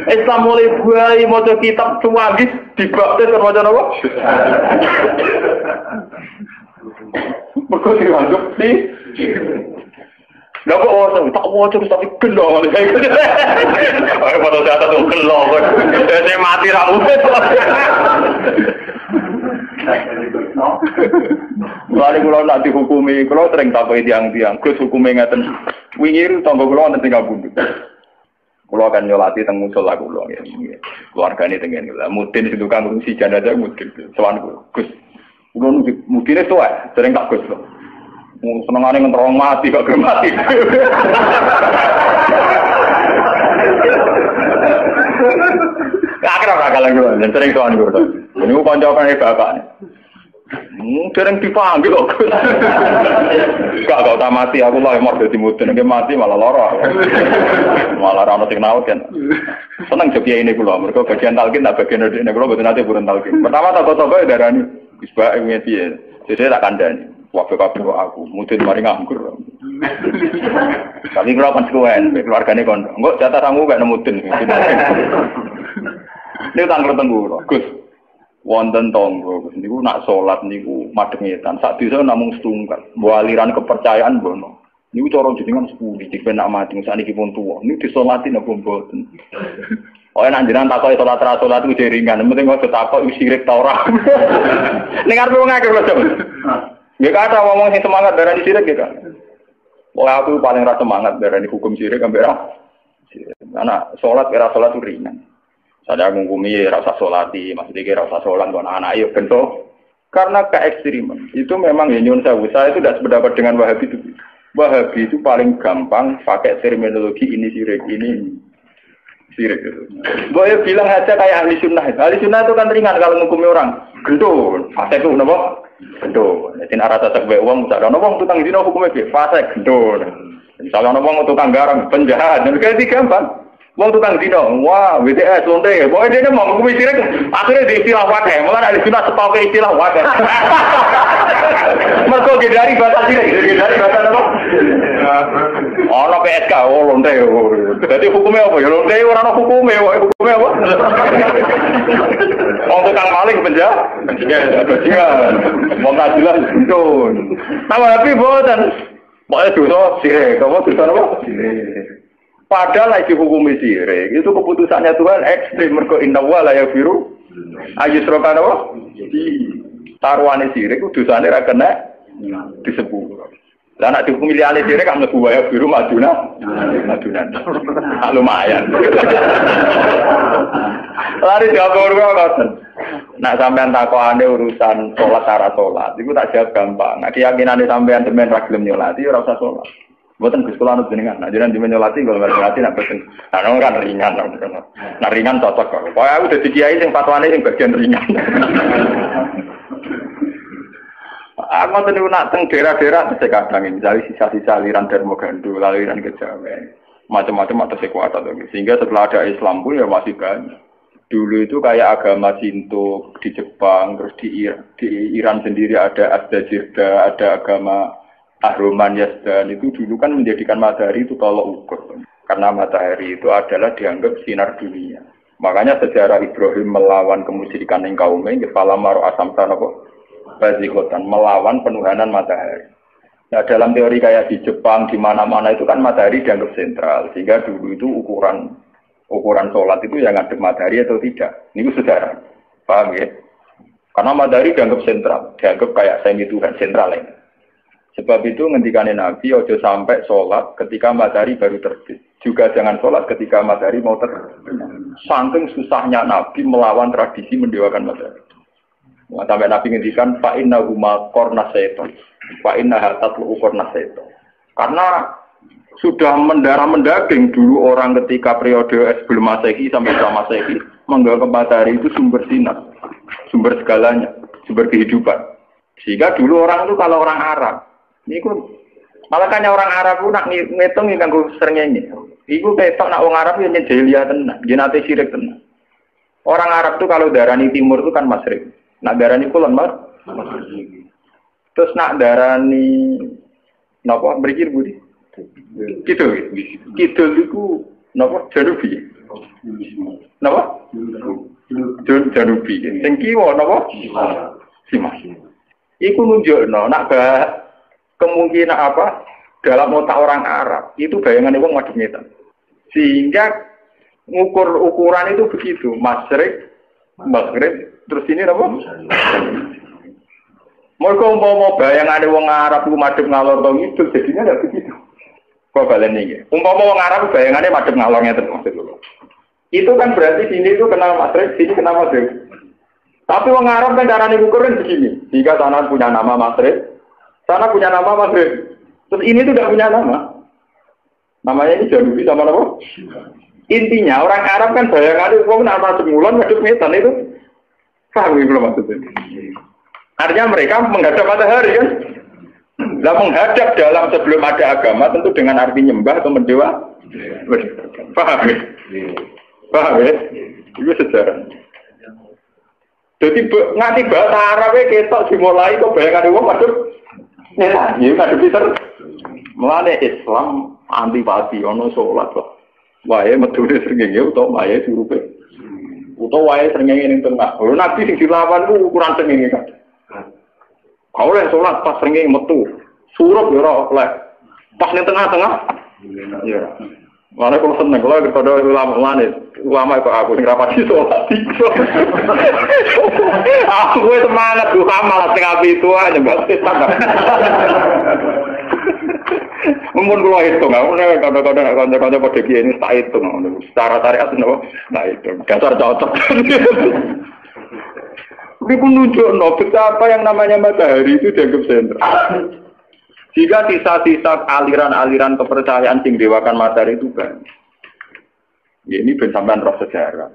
Islam mulai buai maca kitab cuwagis dibaptis karo maca napa? Mergo dianggap sih. Lah kok tak waca tapi gelo. Ayo foto data tuh gelo kok. Saya mati ra mungkin. Mulane kula nak dihukumi, kula sering takoki tiang-tiang, Gus hukume ngaten. Wingi tangga kula wonten teng Kabundut. Kula akan nyolati teng musala kula nggih. Keluargane teng ngene lha mudin sing tukang ngurusi jenazah mudin. Sowan Gus. Kula mudine tuwa, sering tak Gus. Senengane ngentrong mati kok gelem mati. Akhirnya bakal gue, dan sering soal gue. Ini gue koncokan bapak. Sering dipanggil kok. Gak kau tak mati, aku lah yang mau jadi mudin, dia mati malah lorok. Malah rano sing naut kan. Seneng joki ini gue, mereka bagian talkin, tak bagian ini gue betul nanti burun talkin. Pertama toko-toko ya darah ini, bisbak yang dia, jadi tak kandani. Waktu kabur aku, mudin mari nganggur. Tapi kalau kan sekuen, keluarganya kon, enggak jatah kamu gak nemudin. Ini tanggal tenggu, Gus. Wonten tonggo, Gus. Niku nak sholat niku madengetan. Saat itu namung setunggal. Aliran kepercayaan bono. Niku cara jenengan 10, jika nak mati sakniki pun tuwa. Niku disolatin apa mboten. Oh enak jenengan takoki salat ra salat iku jeringan. Penting kok takok wis sirik ta ora. Ning arep wong akeh lho, Jam. Ya kata ngomong sing semangat darani sirik ya kan. Wah aku paling ra semangat darani hukum sirik ambek ra. Anak salat kira salat itu ringan. Saya menghukumi rasa solati, maksudnya rasa solat buat anak ayo bentuk. Karena keekstriman itu memang nyun saya itu tidak sependapat dengan Wahabi itu. Wahabi itu paling gampang pakai terminologi ini sirik ini sirik itu. Boleh bilang aja kayak ahli sunnah. Ahli sunnah itu kan ringan kalau menghukumi orang. Gendul, fase itu napa? Gendul. Jadi arah tetap bae wong misalnya wong tukang dino hukumnya fase gendul. Misalnya wong tukang garang penjahat, dan kayak gampang. Wong tukang dino, wah, WTS, lonte, pokoknya dia mau ngukumi sirik, akhirnya di istilah wadah, malah ada istilah stoknya istilah wadah. Mereka dari bahasa sirik, dari bahasa apa? Oh, no PSK, oh lonte, jadi hukumnya apa? Ya lonte, orang hukumnya apa? Wong tukang maling penjahat, mau nggak jelas itu. Tapi bosan, pokoknya dosa sirik, kamu dosa apa? Sirik. Padahal lagi hukum sirik itu keputusannya Tuhan ekstrim mergo inna wa la yaghfiru ayyushraka wa taruhane sirik itu dosane ra kena disebut. Lah nek dihukum liyane sirik kan mlebu wa yaghfiru maduna. Lumayan. Lari jawab ngoten. Nak sampean takokane urusan salat cara salat iku tak jawab gampang. Nek keyakinane sampean demen ra gelem nyolati ora usah salat. Buatan Gus kula anut jenengan. Nah, jenengan dimenyolati kalau nyolati nak pesen. Nah, kan ringan. Nah, ringan cocok kok. Pokoke aku dadi kiai sing fatwane sing bagian ringan. Aku niku nak teng daerah-daerah kadang misalnya sisa-sisa aliran Dharma Gandhu, aliran Kejawen. Macam-macam atau sekuat atau gitu. Sehingga setelah ada Islam pun ya masih banyak. Dulu itu kayak agama Shinto di Jepang, terus di Iran sendiri ada Asdajirda, ada agama Ahroman Yazdan itu dulu kan menjadikan matahari itu tolok ukur. Karena matahari itu adalah dianggap sinar dunia. Makanya sejarah Ibrahim melawan kemusyrikan yang kaumnya, kepala maro asam tanapa bazikotan, melawan penuhanan matahari. Nah dalam teori kayak di Jepang, di mana-mana itu kan matahari dianggap sentral. Sehingga dulu itu ukuran sholat itu yang ngadep matahari atau tidak. Ini sejarah. Paham ya? Karena matahari dianggap sentral. Dianggap kayak semi Tuhan, sentral ya. Sebab itu ngendikane Nabi ojo sampai sholat ketika matahari baru terbit. Juga jangan sholat ketika matahari mau terbit. Saking susahnya Nabi melawan tradisi mendewakan matahari. Sampai Nabi ngendikan fa inna huma qarna syaitan. Fa inna hatatlu qarna syaitan. Karena sudah mendarah mendaging dulu orang ketika periode sebelum Masehi sampai setelah Masehi menganggap matahari itu sumber sinar, sumber segalanya, sumber kehidupan. Sehingga dulu orang itu kalau orang Arab niku malahannya orang Arab ku nak ngitung iki kanggo srengenge. Iku ketok nak wong Arab yo jahiliyah tenan, jenate sirik tenan. Orang Arab tuh kalau darani timur itu kan masyrik. Nak darani kulon Mas. Terus nak darani napa mriki budi? Kidul. Kidul iku napa janubi. Napa? Janubi. Sing kiwa napa? Simas. Iku nunjukno nak kemungkinan apa dalam otak orang Arab itu bayangan wong madhep ngetan. Sehingga ukuran itu begitu, masyrik, maghrib, terus ini apa? Mereka umpama bayangane wong Arab ku madhep ngalor to ngidul jadinya ndak begitu. Kok balen iki. Umpama wong Arab bayangane madhep ngalor ngeten maksud lho. Itu kan berarti sini itu kenal Maghrib, sini kenal Maghrib. Tapi wong Arab kan carane ngukurin begini. Jika sana punya nama Maghrib, sana punya nama Maghrib. Terus ini tuh tidak punya nama. Namanya ini Janubi sama apa? Intinya orang Arab kan bayangannya wong nama semulan madhep ngetan itu. Paham belum maksudnya? Artinya mereka menghadap matahari kan? Lah menghadap dalam sebelum ada agama tentu dengan arti nyembah atau mendewa. Paham ya? Paham ya? Itu sejarah. Jadi nganti bahasa Arabnya ketok dimulai kok bayangan wong madhep. Ya, ya madhep pinter. Mulane Islam antipati ono salat kok. Wae medune srengenge utawa wae surupe. Utawa wae srengenge ning tengah. Lho nabi sing dilawan ku ukuran srengenge kan. Kau oleh sholat pas srengenge metu. Surup ya ora oleh. Pas ning tengah-tengah. Ya. Mana kalau seneng kalau kepada ulama itu aku sing rapati sholat. Aku semangat duha malah tengah itu aja berarti tak. Mungkin kalau itu nggak, kadang-kadang pada dia ini tak itu, secara syariat no, nah itu dasar cocok. Ini pun nunjuk betapa yang namanya matahari itu dianggap sentral. Jika sisa-sisa aliran-aliran kepercayaan sing dewakan matahari itu banyak. Ya, ini bersamaan roh sejarah.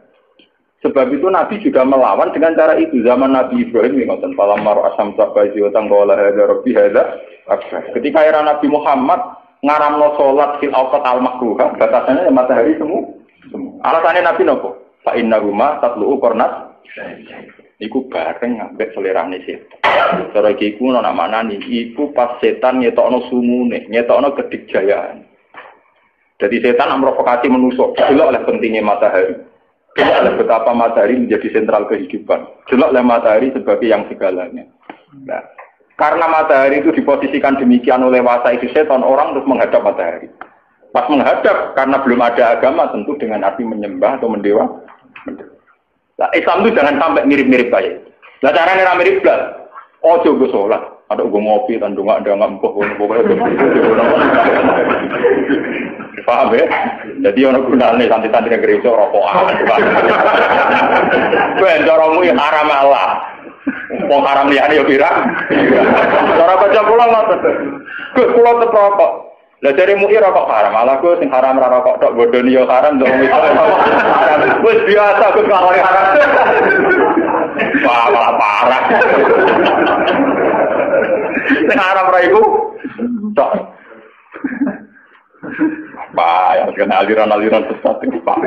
Sebab itu Nabi juga melawan dengan cara itu. Zaman Nabi Ibrahim yang ngoten falam maru asam sabaji wa tangqala hadza rabbi hadza akbar. Ketika era Nabi Muhammad ngaramno salat fil awqat al makruha, batasannya matahari semua. Alasannya Nabi nopo? Fa innahuma tatlu'u qarnat. Iku bareng ngambek selerane setan. Cara iki ku ana manani iku pas setan ngetokno sumune, ngetokno kedikjayaan. Jadi setan memprovokasi manusia, delok oleh pentingnya matahari. Delok oleh betapa matahari menjadi sentral kehidupan. Delok oleh matahari sebagai yang segalanya. Nah, karena matahari itu diposisikan demikian oleh wasa itu setan, orang terus menghadap matahari. Pas menghadap karena belum ada agama tentu dengan arti menyembah atau mendewa. Nah, Islam itu jangan sampai mirip-mirip kayak itu. Nah, caranya mirip belas. Ojo gue sholat, ada gue ngopi, dan nggak empuk, pokoknya. Paham ya? Jadi orang gunanya santri-santri yang gereja rokokan. Benjorongmu yang haram Allah. Wong haram liane ya kira. Cara baca pulang ngoten. Gus kula tetep rokok. Lah jare mu'i rokok haram. Malah Gus sing haram ra rokok tok bodoni ya haram ndok wis. Wis biasa Gus kalau haram. Wah, malah parah. Sing haram ra iku tok. Ya, karena aliran-aliran sesat itu Pak.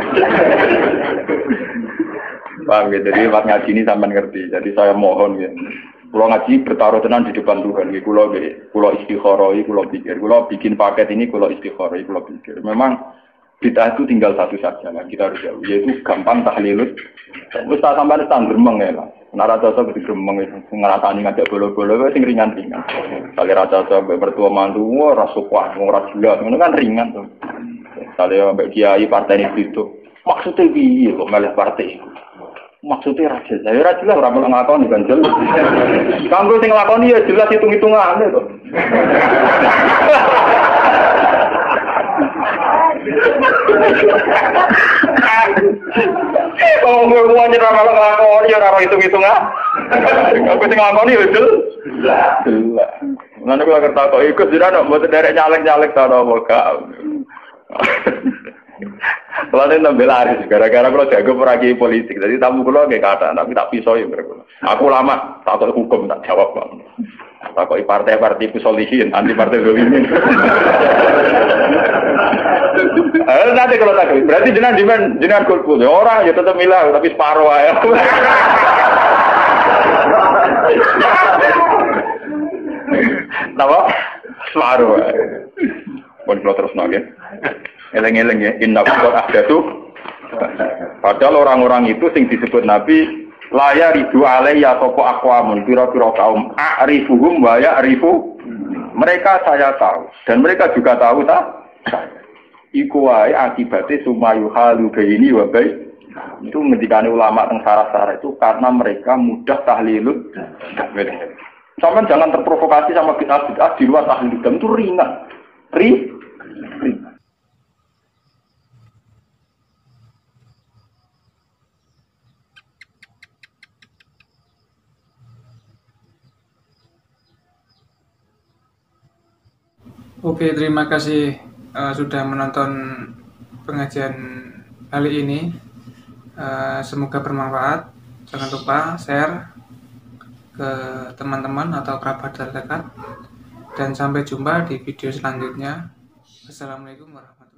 Paham ya, jadi waktu ngaji ini sampai ngerti. Jadi saya mohon ya, kalau ngaji bertaruh tenan di depan Tuhan. Kalau istikharoi, kalau pikir, kalau bikin paket ini, kalau istikharoi, kalau pikir. Memang bid'ah itu tinggal satu saja, nah, kita harus jauh. Yaitu gampang tahlilut. Terus tak sampai standar gremeng ya lah. Nara cocok begitu gremeng itu, ngerasani ngajak bolo-bolo, itu ringan-ringan. Kali rasa cocok bertua mantu, rasukwah, jelas, itu kan ringan tuh. Kalau Mbak Kiai partai ini itu, maksudnya biar kok malah partai itu. Maksudnya raja, saya raja lah orang ngakoni kan jelas. Kamu sing ngakoni ya jelas hitung-hitungan itu. Oh, mau nyerah malah ngakoni ya orang hitung-hitungan. Aku sing ngakoni ya jelas. Nanti kalau kertas kok ikut sudah nak buat derek nyalek-nyalek tahu apa. Soalnya nambah laris, gara-gara kalau jago peragi politik, jadi tamu kalau kayak kata, tapi tak pisau ya mereka. Aku lama takut hukum tak jawab bang. Takut partai-partai pusolihin, anti partai dolimin. Nanti kalau tak, berarti jenengan golput. Orang ya tetap milah, tapi separuh aja. Tahu? Separuh. Pun kalau terus nongin. Eleng-eleng ya, inna bukot ahdatu. Padahal orang-orang itu sing disebut Nabi laya ridu alaiya toko akwamun piro-piro kaum a'rifuhum wa ya'rifu. Mereka saya tahu dan mereka juga tahu tak? Iku wae akibatnya sumayu halu baini wa bai. Itu ngendikane ulama teng sarah-sarah itu karena mereka mudah tahlilut. Sampai jangan terprovokasi sama bid'ah di luar ahli hidam itu ringan. Ringan.
Oke, terima kasih sudah menonton pengajian kali ini. Semoga bermanfaat. Jangan lupa share ke teman-teman atau kerabat terdekat. Dan sampai jumpa di video selanjutnya. Assalamualaikum warahmatullahi wabarakatuh.